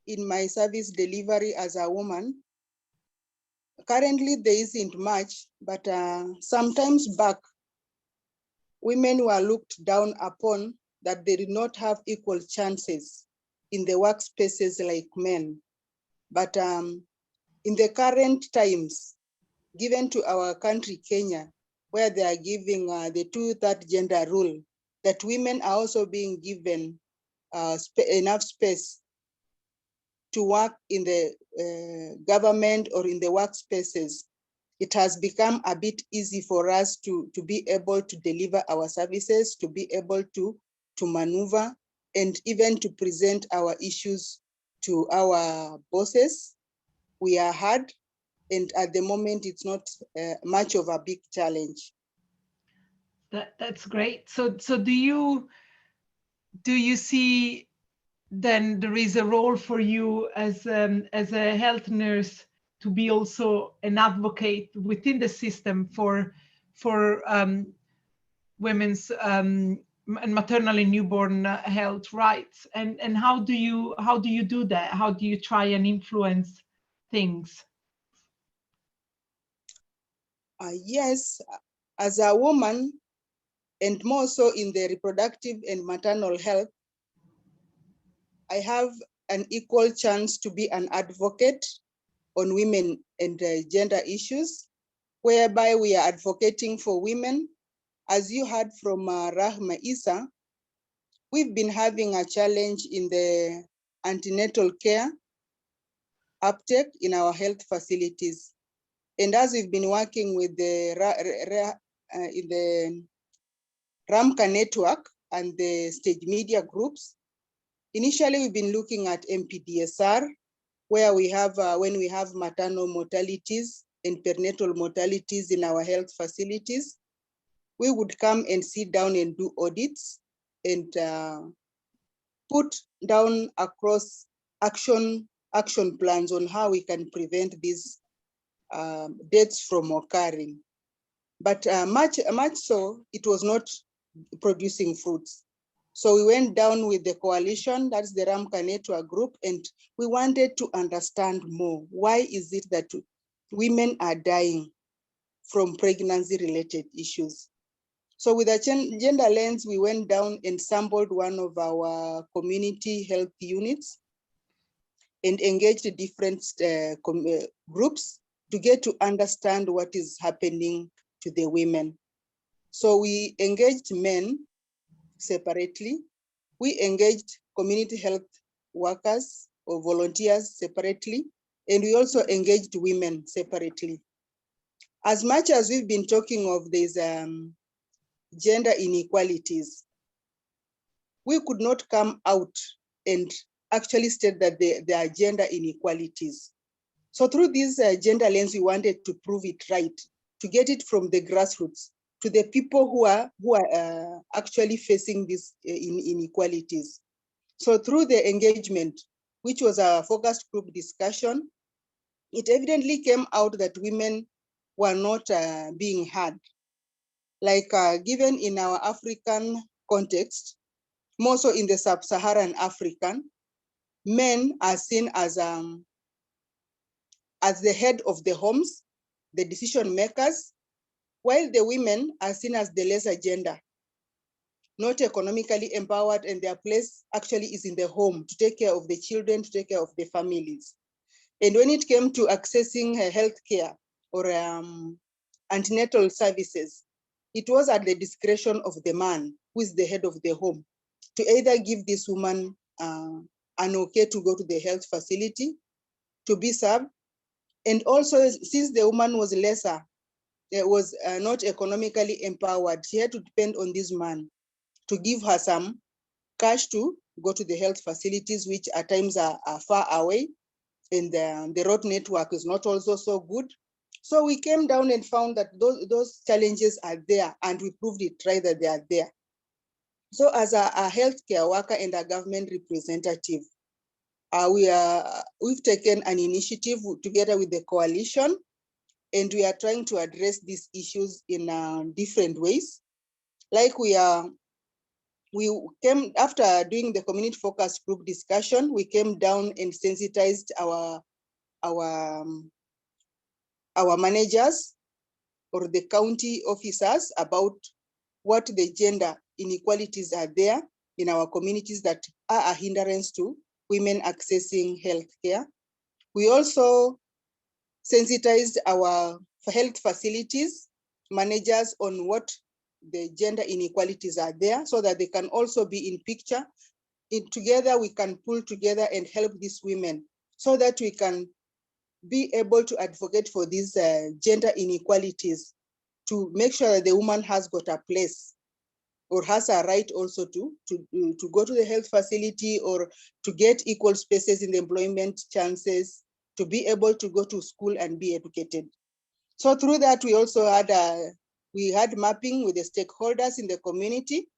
in my service delivery as a woman, currently there isn't much, but sometimes back, women were looked down upon that they did not have equal chances in the workspaces like men. But in the current times, given to our country, Kenya, where they are giving the 2/3 gender rule, that women are also being given enough space to work in the government or in the workspaces. It has become a bit easy for us to be able to deliver our services, to be able to maneuver, and even to present our issues to our bosses. We are heard, and at the moment, it's not much of a big challenge. That's great. So do you see then there is a role for you as a health nurse to be also an advocate within the system for women's and maternal and newborn health rights, and how do you do that? How do you try and influence things? Yes, as a woman, and more so in the reproductive and maternal health, I have an equal chance to be an advocate on women and gender issues, whereby we are advocating for women. As you heard from Rahma Isa, we've been having a challenge in the antenatal care uptake in our health facilities. And as we've been working with the in the RAMCA network and the stage media groups, initially we've been looking at MPDSR, where we have, when we have maternal mortalities and perinatal mortalities in our health facilities, we would come and sit down and do audits and put down across action plans on how we can prevent these deaths from occurring. But much so, it was not producing fruits. So we went down with the coalition, that's the RAMCA network group, and we wanted to understand more. Why is it that women are dying from pregnancy-related issues? So with a gender lens, we went down and sampled one of our community health units and engaged different groups to get to understand what is happening to the women. So we engaged men separately. We engaged community health workers or volunteers separately, and we also engaged women separately. As much as we've been talking of these gender inequalities, we could not come out and actually state that there are gender inequalities. So through this gender lens, we wanted to prove it right, to get it from the grassroots to the people who are actually facing these inequalities. So through the engagement, which was a focused group discussion, it evidently came out that women were not being heard. Like given in our African context, more so in the sub-Saharan African, men are seen as the head of the homes, the decision makers, while the women are seen as the lesser gender, not economically empowered, and their place actually is in the home to take care of the children, to take care of the families. And when it came to accessing health care or antenatal services, it was at the discretion of the man, who is the head of the home, to either give this woman an okay to go to the health facility to be served. And also, since the woman was lesser, was not economically empowered, she had to depend on this man to give her some cash to go to the health facilities, which at times are far away, and the road network is not also so good. So we came down and found that those challenges are there, and we proved it right that they are there. So as a healthcare worker and a government representative, we've taken an initiative together with the coalition, and we are trying to address these issues in different ways. Like we came, after doing the community focus group discussion, we came down and sensitized our managers or the county officers about what the gender inequalities are there in our communities that are a hindrance to women accessing healthcare. We also sensitized our health facilities managers on what the gender inequalities are there, so that they can also be in picture. Together we can pull together and help these women, so that we can be able to advocate for these gender inequalities, to make sure that the woman has got a place or has a right also to go to the health facility, or to get equal spaces in the employment chances, to be able to go to school and be educated. So through that, we also had mapping with the stakeholders in the community.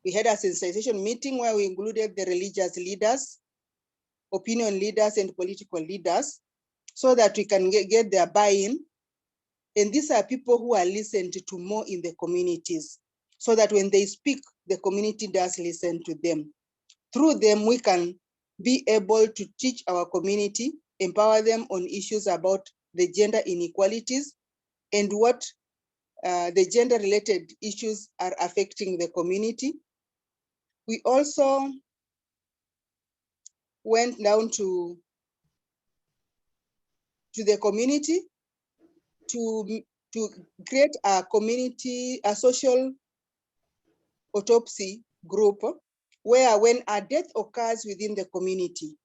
We had a sensitization meeting where we included the religious leaders, opinion leaders, and political leaders, so that we can get their buy-in. And these are people who are listened to more in the communities, so that when they speak, the community does listen to them. Through them, we can be able to teach our community, empower them on issues about the gender inequalities and what the gender-related issues are affecting the community. We also went down to the community to create a social autopsy group, where when a death occurs within the community,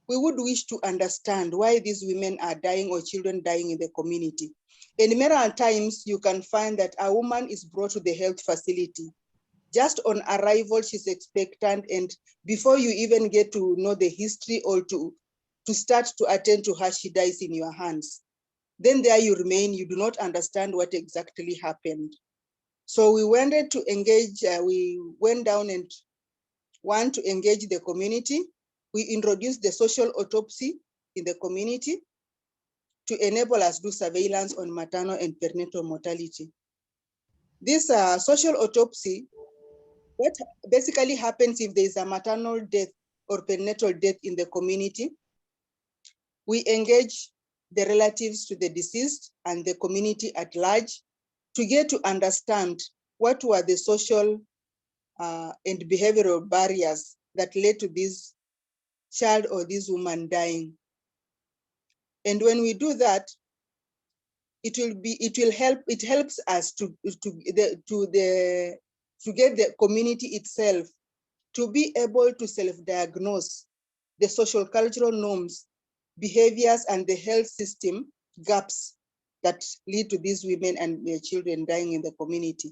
we would wish to understand why these women are dying or children dying in the community. And many times you can find that a woman is brought to the health facility. Just on arrival, she's expectant, and before you even get to know the history or to start to attend to her, she dies in your hands. Then there you remain, you do not understand what exactly happened. So we wanted to engage, we went down and want to engage the community. We introduced the social autopsy in the community to enable us to do surveillance on maternal and perinatal mortality. This social autopsy, what basically happens if there is a maternal death or perinatal death in the community, we engage the relatives to the deceased and the community at large to get to understand what were the social and behavioral barriers that led to this child or this woman dying. And when we do that, it helps us to get the community itself to be able to self-diagnose the social cultural norms, behaviors, and the health system gaps that lead to these women and their children dying in the community.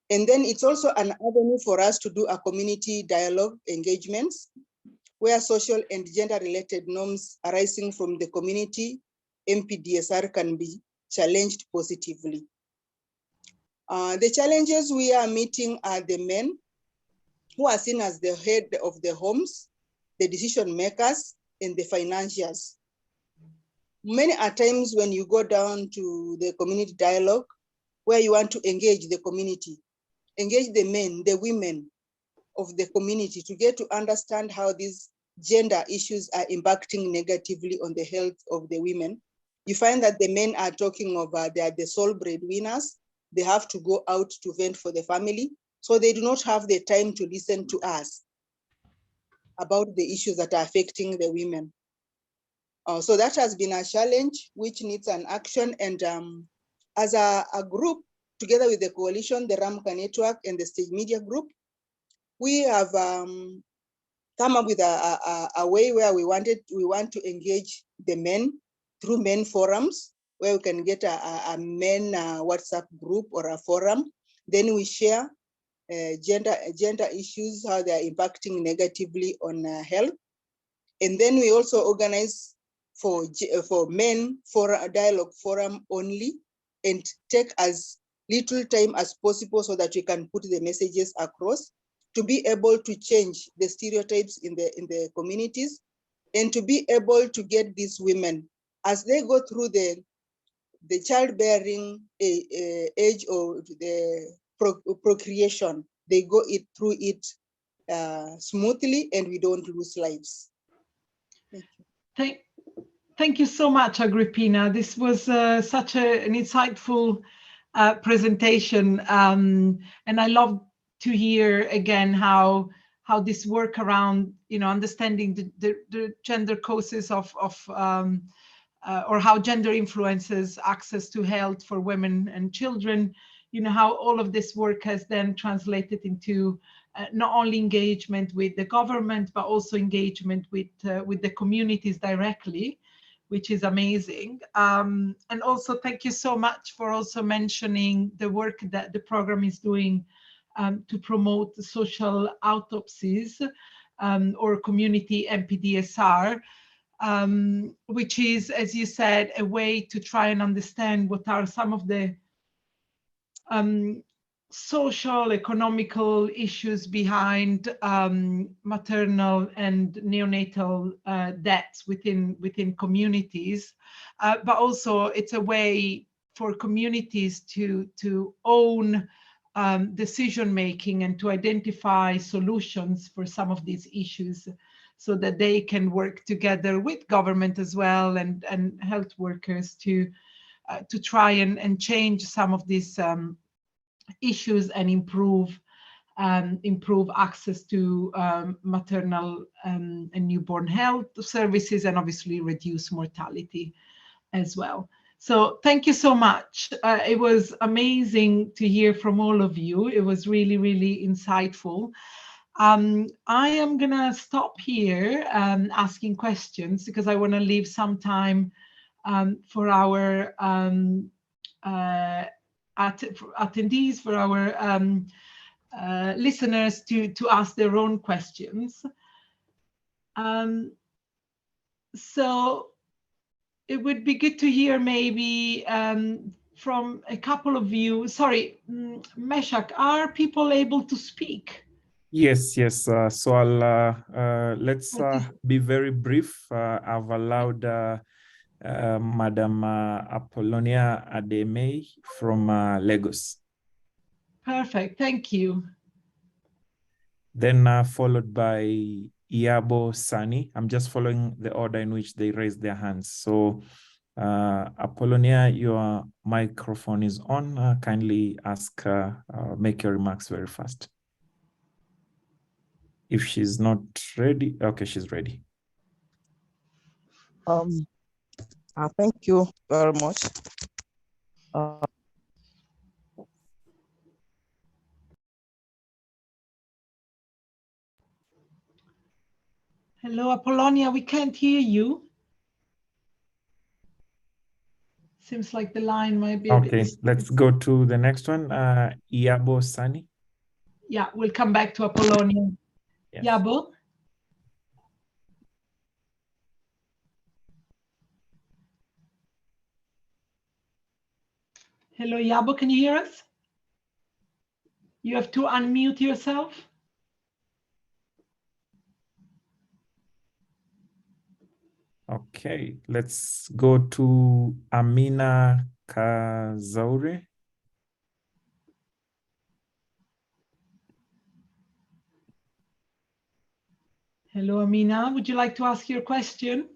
And then it's also an avenue for us to do a community dialogue engagements where social and gender-related norms arising from the community MPDSR can be challenged positively. The challenges we are meeting are the men who are seen as the head of the homes, the decision makers, and the financiers. Many are times when you go down to the community dialogue, where you want to engage the community, engage the men, the women of the community to get to understand how these gender issues are impacting negatively on the health of the women. You find that the men are talking about they are the sole breadwinners. They have to go out to fend for the family. So they do not have the time to listen to us about the issues that are affecting the women. So that has been a challenge which needs an action. And as a group, together with the coalition, the Ramka Network and the Stage Media Group, we have come up with a way where we want to engage the men through men forums, where we can get a men WhatsApp group or a forum. Then we share gender issues, how they are impacting negatively on health. And then we also organize for men for a dialogue forum only, and take as little time as possible so that we can put the messages across, to be able to change the stereotypes in the communities, and to be able to get these women, as they go through the childbearing age or the procreation, they go through it smoothly, and we don't lose lives. Thank you. Thank you so much, Agrippina. This was such an insightful presentation, and I love to hear again how this work around, understanding the gender causes of or how gender influences access to health for women and children. How all of this work has then translated into not only engagement with the government, but also engagement with the communities directly, which is amazing. And also thank you so much for also mentioning the work that the program is doing to promote the social autopsies or community MPDSR, which is, as you said, a way to try and understand what are some of the social, economical issues behind maternal and neonatal deaths within communities, but also it's a way for communities to own decision making and to identify solutions for some of these issues, so that they can work together with government as well and health workers to try and change some of these issues and improve access to maternal and newborn health services, and obviously reduce mortality as well. So thank you so much. It was amazing to hear from all of you. It was really, really insightful. I am gonna stop here asking questions, because I want to leave some time for our attendees, for our listeners to ask their own questions. So it would be good to hear maybe from a couple of you. Sorry, Meshach, are people able to speak? Yes. So I'll let's be very brief. I've allowed Madam Apollonia Ademei from Lagos. Perfect, thank you. Then followed by Iyabo Sani. I'm just following the order in which they raised their hands. So Apollonia, your microphone is on. Kindly ask, make your remarks very fast. If she's not ready, okay, she's ready. Thank you very much. Hello, Apollonia, we can't hear you. Seems like the line might be a bit Okay, let's go to the next one. Yabo Sani. Yeah, we'll come back to Apollonia. Yes. Yabo? Hello, Yabo, can you hear us? You have to unmute yourself. Okay, let's go to Amina Kazaure. Hello, Amina. Would you like to ask your question?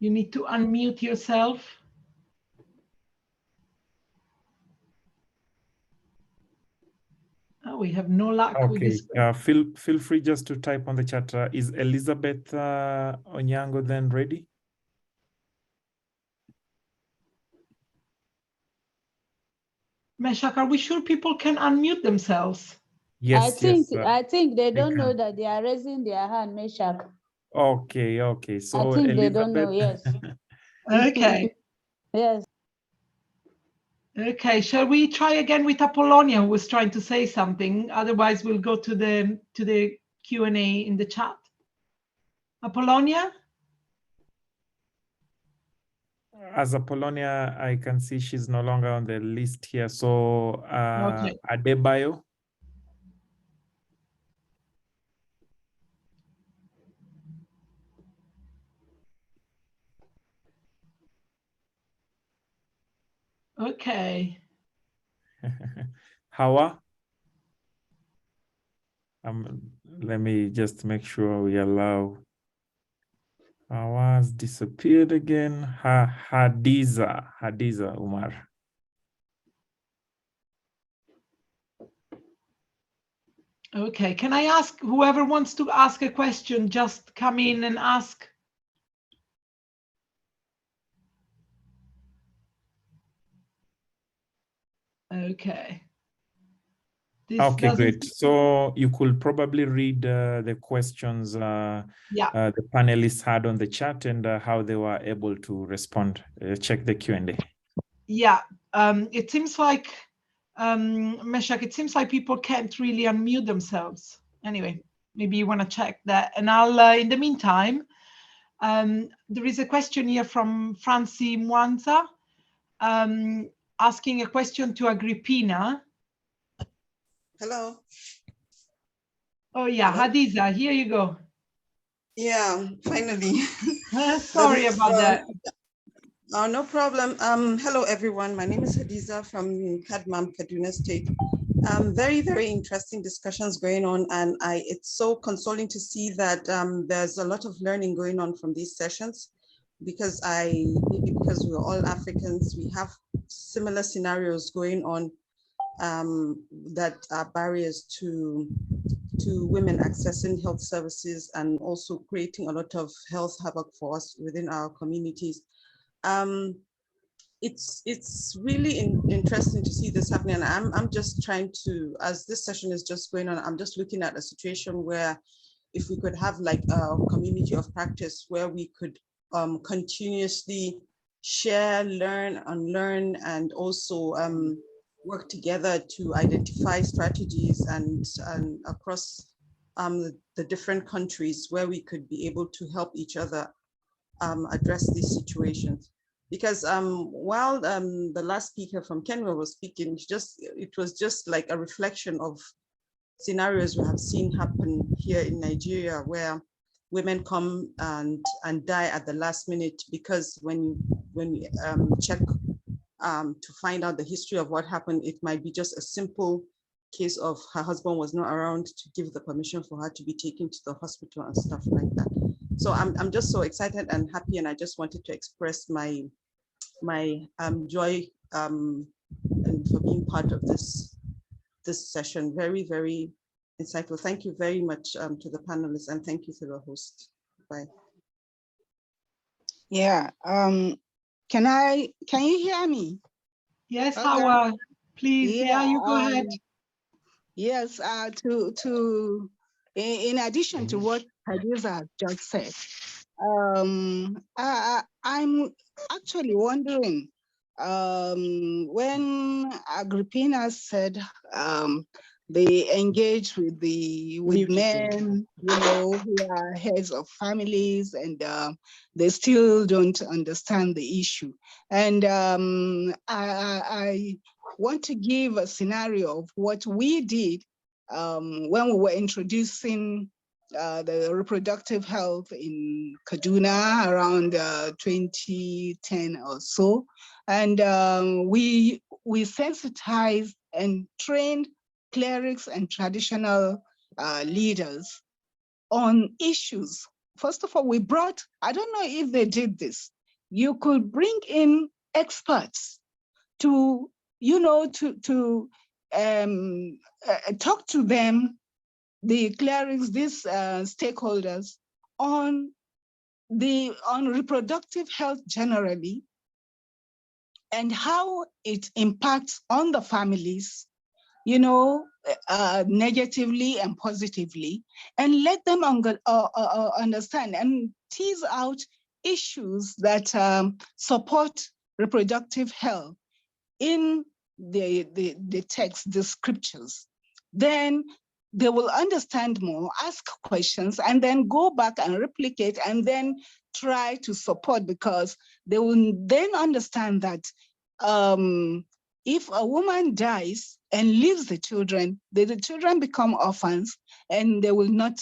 You need to unmute yourself. Oh, we have no luck with Okay, this. feel free just to type on the chat. Is Elizabeth Onyango then ready? Meshak, are we sure people can unmute themselves? Yes, I think they don't know can. that they are raising their hand, Meshach. Okay. So I think Elizabeth. they don't know, yes. Okay. Yes. Okay, shall we try again with Apollonia, who was trying to say something? Otherwise, we'll go to the Q&A in the chat. Apollonia? As Apollonia, I can see she's no longer on the list here. So Okay. Adebayo. Okay. Hawa. Let me just make sure we allow. Hawa's disappeared again. Hadiza Umar. Okay, can I ask whoever wants to ask a question, just come in and ask? Okay. Okay, great. So you could probably read the questions the panelists had on the chat and how they were able to respond. Check the Q&A. Yeah, it seems like, Meshach, it seems like people can't really unmute themselves. Anyway, maybe you want to check that. And I'll, in the meantime, there is a question here from Francie Mwanza, asking a question to Agrippina. Hello. Oh yeah, Hello? Hadiza, here you go. Yeah, finally. Sorry about that. No problem. Hello, everyone. My name is Hadiza from Kadmam, Kaduna State. Very, very interesting discussions going on, and it's so consoling to see that there's a lot of learning going on from these sessions, because maybe because we're all Africans, we have similar scenarios going on that are barriers to women accessing health services and also creating a lot of health havoc for us within our communities. It's really interesting to see this happening. And I'm just trying to, as this session is just going on, I'm just looking at a situation where if we could have like a community of practice where we could continuously share, learn, unlearn, and also work together to identify strategies and across the different countries where we could be able to help each other address these situations. Because while the last speaker from Kenya was speaking, it was just like a reflection of scenarios we have seen happen here in Nigeria, where women come and die at the last minute, because when we check to find out the history of what happened, it might be just a simple case of her husband was not around to give the permission for her to be taken to the hospital and stuff like that. So I'm just so excited and happy, and I just wanted to express my joy and for being part of this session. Very, very insightful. Thank you very much to the panelists, and thank you to the host. Bye. Yeah. Can you hear me? Yes, Okay. Hawa, please. Yeah, Yeah, you go ahead. Yes, in addition to what Hadiza just said, I'm actually wondering, when Agrippina said they engage with men, you know, who are heads of families, and they still don't understand the issue. And I want to give a scenario of what we did when we were introducing the reproductive health in Kaduna around 2010 or so. And we sensitized and trained clerics and traditional leaders on issues. First of all, we brought, I don't know if they did this, you could bring in experts to, you know, to talk to them, the clerics, these stakeholders, on reproductive health generally, and how it impacts on the families, you know, negatively and positively, and let them understand and tease out issues that support reproductive health in the text, the scriptures. Then they will understand more, ask questions, and then go back and replicate, and then try to support, because they will then understand that if a woman dies and leaves the children become orphans, and they will not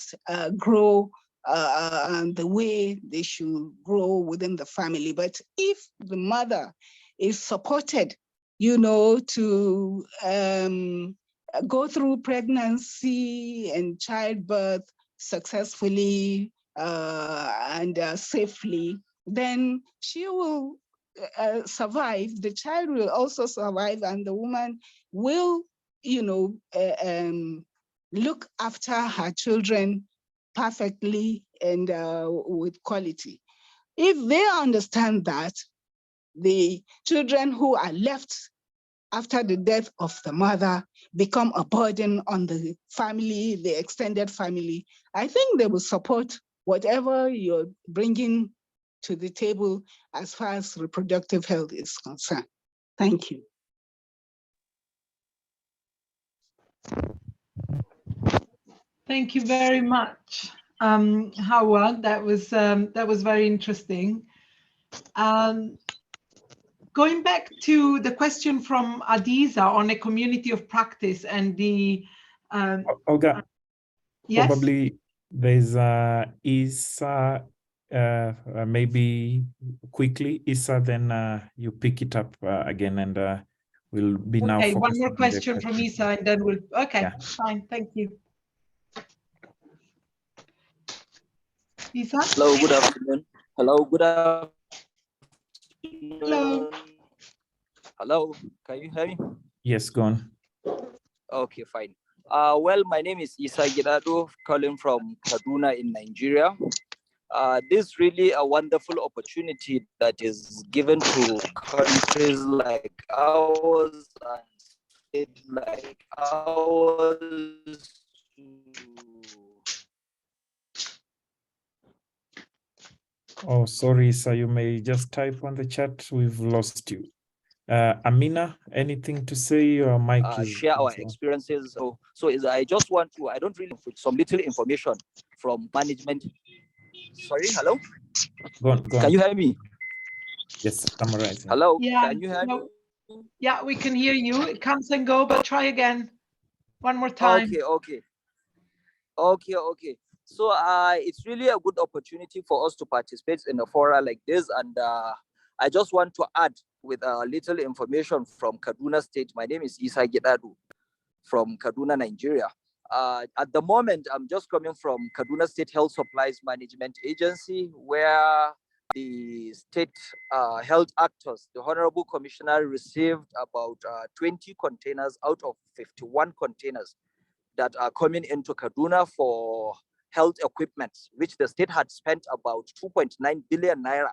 grow the way they should grow within the family. But if the mother is supported, you know, to go through pregnancy and childbirth successfully and safely, then she will survive, the child will also survive, and the woman will, you know, look after her children perfectly and with quality. If they understand that, the children who are left after the death of the mother become a burden on the family, the extended family, I think they will support whatever you're bringing to the table as far as reproductive health is concerned. Thank you. Thank you very much, Hawa. That was very interesting. Going back to the question from Adiza on a community of practice and the Olga, yes? probably there's Isa, maybe quickly, Isa, then you pick it up again, and we'll be now Okay, one focusing more on the question from Isa, and then we'll, okay, Yeah. fine, thank you. Isa? Hello, good afternoon. Hello, good afternoon. Hello. Hello, can you hear me? Yes, go on. Okay, fine. Well, my name is Isa Gidado, calling from Kaduna in Nigeria. This is really a wonderful opportunity that is given to countries like ours and states like ours to Oh, sorry, Isa, you may just type on the chat. We've lost you. Amina, anything to say? Your mic is share our experiences. So I just want to, I don't really put some little information from management. Sorry, hello? Go on. Can you hear me? Yes, summarize. Hello, Yeah, can you hear me? Yeah, we can hear you. It comes and go, but try again. One more time. Okay. So it's really a good opportunity for us to participate in a forum like this. And I just want to add with a little information from Kaduna State. My name is Isa Gidadu from Kaduna, Nigeria. At the moment, I'm just coming from Kaduna State Health Supplies Management Agency, where the state health actors, the Honorable Commissioner received about 20 containers out of 51 containers that are coming into Kaduna for health equipment, which the state had spent about 2.9 billion naira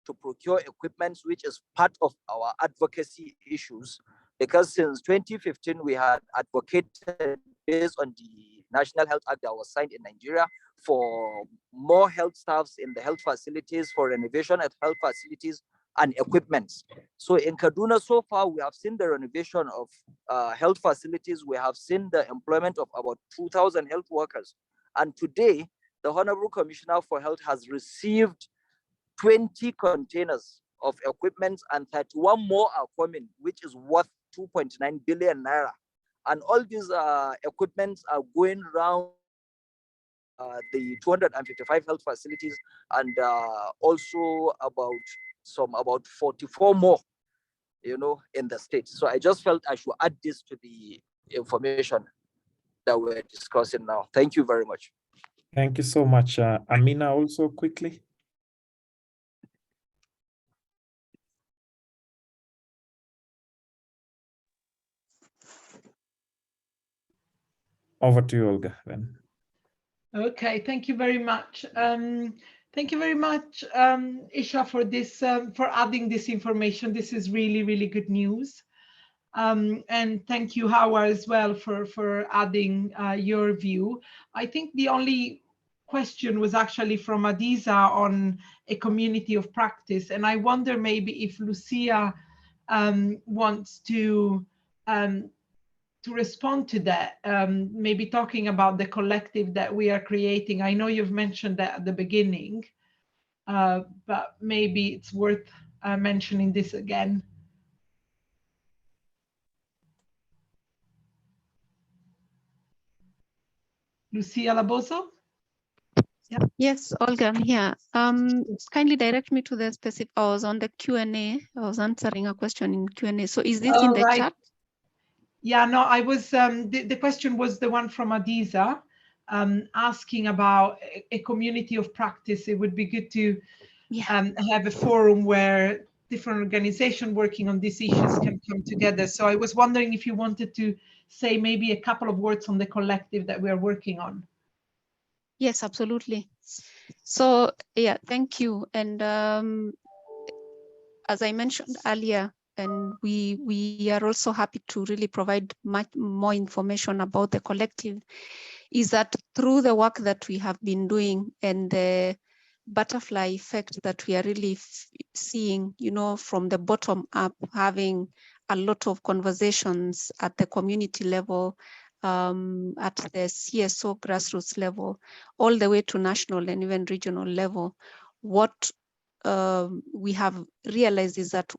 to procure equipment, which is part of our advocacy issues. Because since 2015, we had advocated based on the National Health Act that was signed in Nigeria for more health staffs in the health facilities, for renovation at health facilities and equipment. So in Kaduna, so far, we have seen the renovation of health facilities. We have seen the employment of about 2,000 health workers. And today, the Honorable Commissioner for Health has received 20 containers of equipment and 31 more are coming, which is worth 2.9 billion naira. And all these equipments are going around the 255 health facilities and also about 44 more, in the state. So I just felt I should add this to the information that we're discussing now. Thank you very much. Thank you so much. Amina, also quickly. Over to you, Olga, then. Okay, thank you very much. Thank you very much, Isha, for this, for adding this information. This is really, really good news. And thank you, Howard, as well, for adding your view. I think the only question was actually from Adiza on a community of practice. And I wonder maybe if Lucia wants to respond to that, maybe talking about the collective that we are creating. I know you've mentioned that at the beginning, but maybe it's worth mentioning this again. Lucia Laboso? Yeah. Yes, Olga, I'm here. Kindly direct me to the specific. I was on the Q&A. I was answering a question in Q&A. So is this in the chat? Yeah, no, I was, the question was the one from Adiza, asking about a community of practice. It would be good to have a forum where different organizations working on these issues can come together. So I was wondering if you wanted to say maybe a couple of words on the collective that we are working on. Yes, absolutely. So yeah, thank you. And as I mentioned earlier, and we are also happy to really provide much more information about the collective, is that through the work that we have been doing and the butterfly effect that we are really seeing, from the bottom up, having a lot of conversations at the community level, at the CSO grassroots level, all the way to national and even regional level. What we have realized is that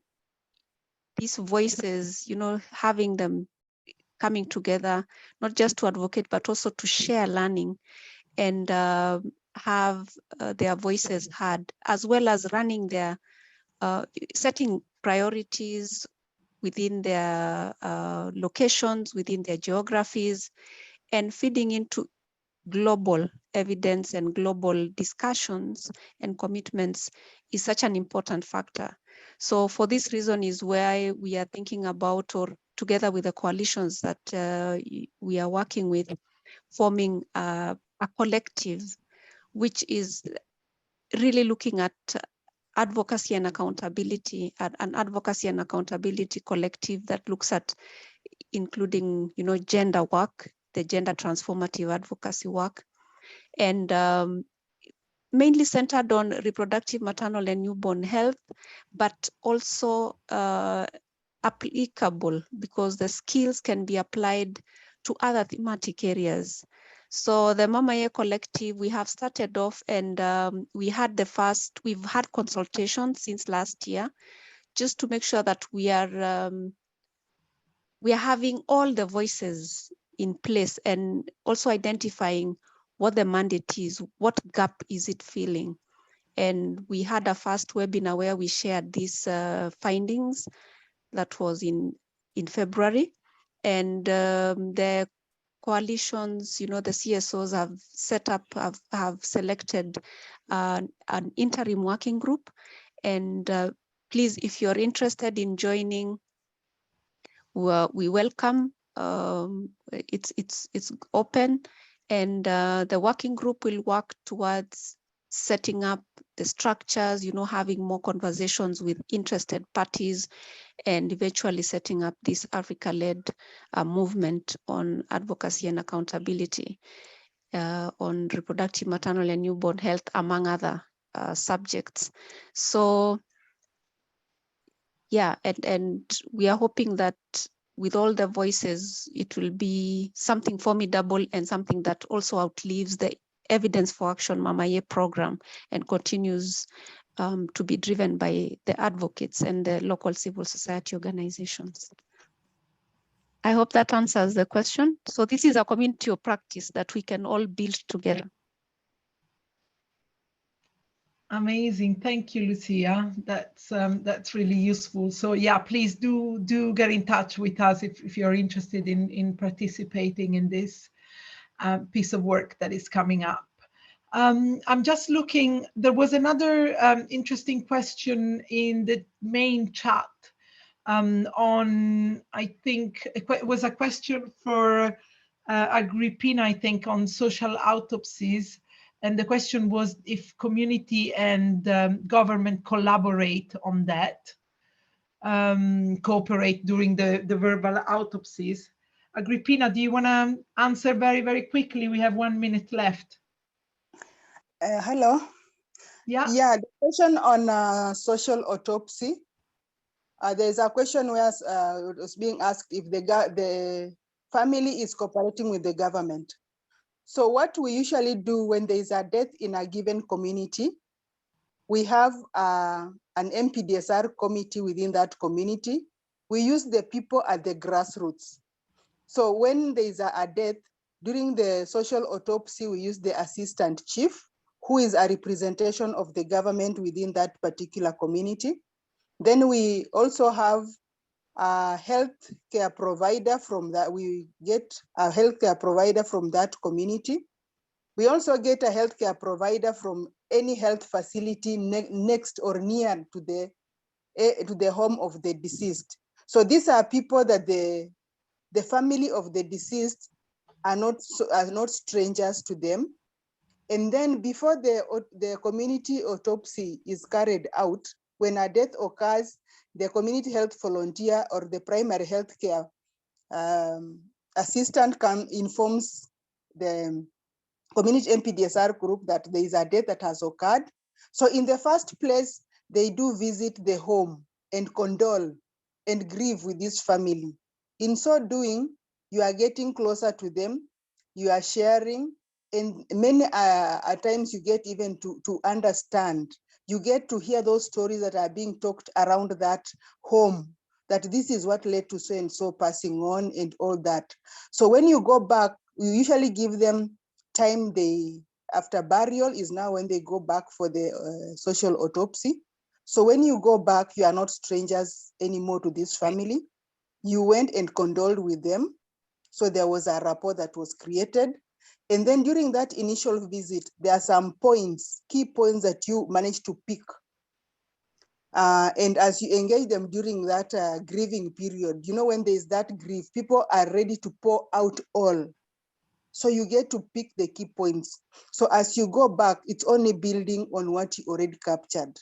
these voices, having them coming together, not just to advocate, but also to share learning and have their voices heard, as well as running their, setting priorities within their locations, within their geographies, and feeding into global evidence and global discussions and commitments is such an important factor. So for this reason is why we are thinking about, or together with the coalitions that we are working with, forming a collective, which is really looking at advocacy and accountability, an advocacy and accountability collective that looks at including, gender work, the gender transformative advocacy work, and mainly centered on reproductive, maternal, and newborn health, but also applicable because the skills can be applied to other thematic areas. So the MamaYe collective, we have started off and we've had consultations since last year, just to make sure that we are having all the voices in place and also identifying what the mandate is, what gap is it filling. And we had a first webinar where we shared these findings. That was in February. And the coalitions, the CSOs have set up, have selected an interim working group. And please, if you're interested in joining, we welcome it's open, and the working group will work towards setting up the structures, having more conversations with interested parties, and eventually setting up this Africa-led movement on advocacy and accountability on reproductive, maternal, and newborn health, among other subjects. So, yeah, and we are hoping that with all the voices, it will be something formidable and something that also outlives the Evidence for Action MamaYe program and continues to be driven by the advocates and the local civil society organizations. I hope that answers the question. So this is a community of practice that we can all build together. Amazing, thank you, Lucia. That's really useful. So yeah, please do get in touch with us if you're interested in participating in this piece of work that is coming up. I'm just looking. There was another interesting question in the main chat on, I think it was a question for Agrippina, I think, on social autopsies. And the question was if community and government collaborate on that, cooperate during the verbal autopsies. Agrippina, do you want to answer very, very quickly? We have 1 minute left. Hello. Yeah, the question on social autopsy. There's a question where it was being asked if the family is cooperating with the government. So what we usually do when there is a death in a given community, we have an MPDSR committee within that community. We use the people at the grassroots. So when there is a death, during the social autopsy, we use the assistant chief, who is a representation of the government within that particular community. Then we also have a health care provider from that. We get a healthcare provider from that community. We also get a healthcare provider from any health facility next or near to the home of the deceased. So these are people that the family of the deceased are not strangers to them. And then before the community autopsy is carried out, when a death occurs, the community health volunteer or the primary health care assistant informs the community MPDSR group that there is a death that has occurred. So in the first place, they do visit the home and condole and grieve with this family. In so doing, you are getting closer to them, you are sharing, and many at times you get even to understand. You get to hear those stories that are being talked around that home, that this is what led to so and so passing on and all that. So when you go back, you usually give them time. After burial is now when they go back for the social autopsy. So when you go back, you are not strangers anymore to this family. You went and condoled with them. So there was a rapport that was created. And then during that initial visit, there are some points, key points that you managed to pick. And as you engage them during that grieving period, when there's that grief, people are ready to pour out all. So you get to pick the key points. So as you go back, it's only building on what you already captured.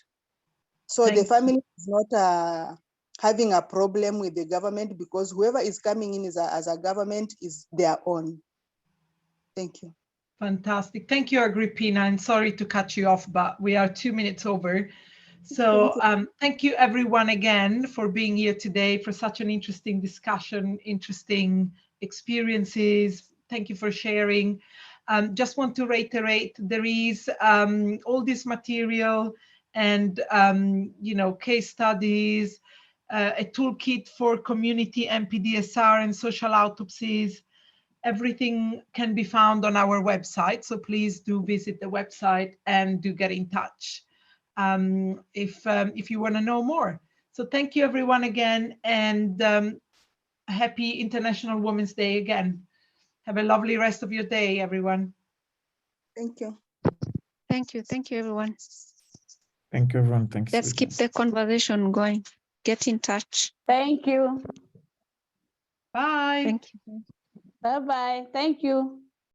So the family is not having a problem with the government, because whoever is coming in as a government is their own. Thank you. Fantastic. Thank you, Agrippina. And sorry to cut you off, but we are 2 minutes over. So thank you everyone again for being here today, for such an interesting discussion, interesting experiences. Thank you for sharing. Just want to reiterate, there is all this material and case studies, a toolkit for community MPDSR and social autopsies. Everything can be found on our website, so please do visit the website and do get in touch if you want to know more. So thank you everyone again, and happy International Women's Day again. Have a lovely rest of your day, everyone. Thank you. Thank you. Thank you, everyone. Thank you, everyone. Thanks. Let's keep the conversation going. Get in touch. Thank you. Bye. Thank you. Bye-bye. Thank you.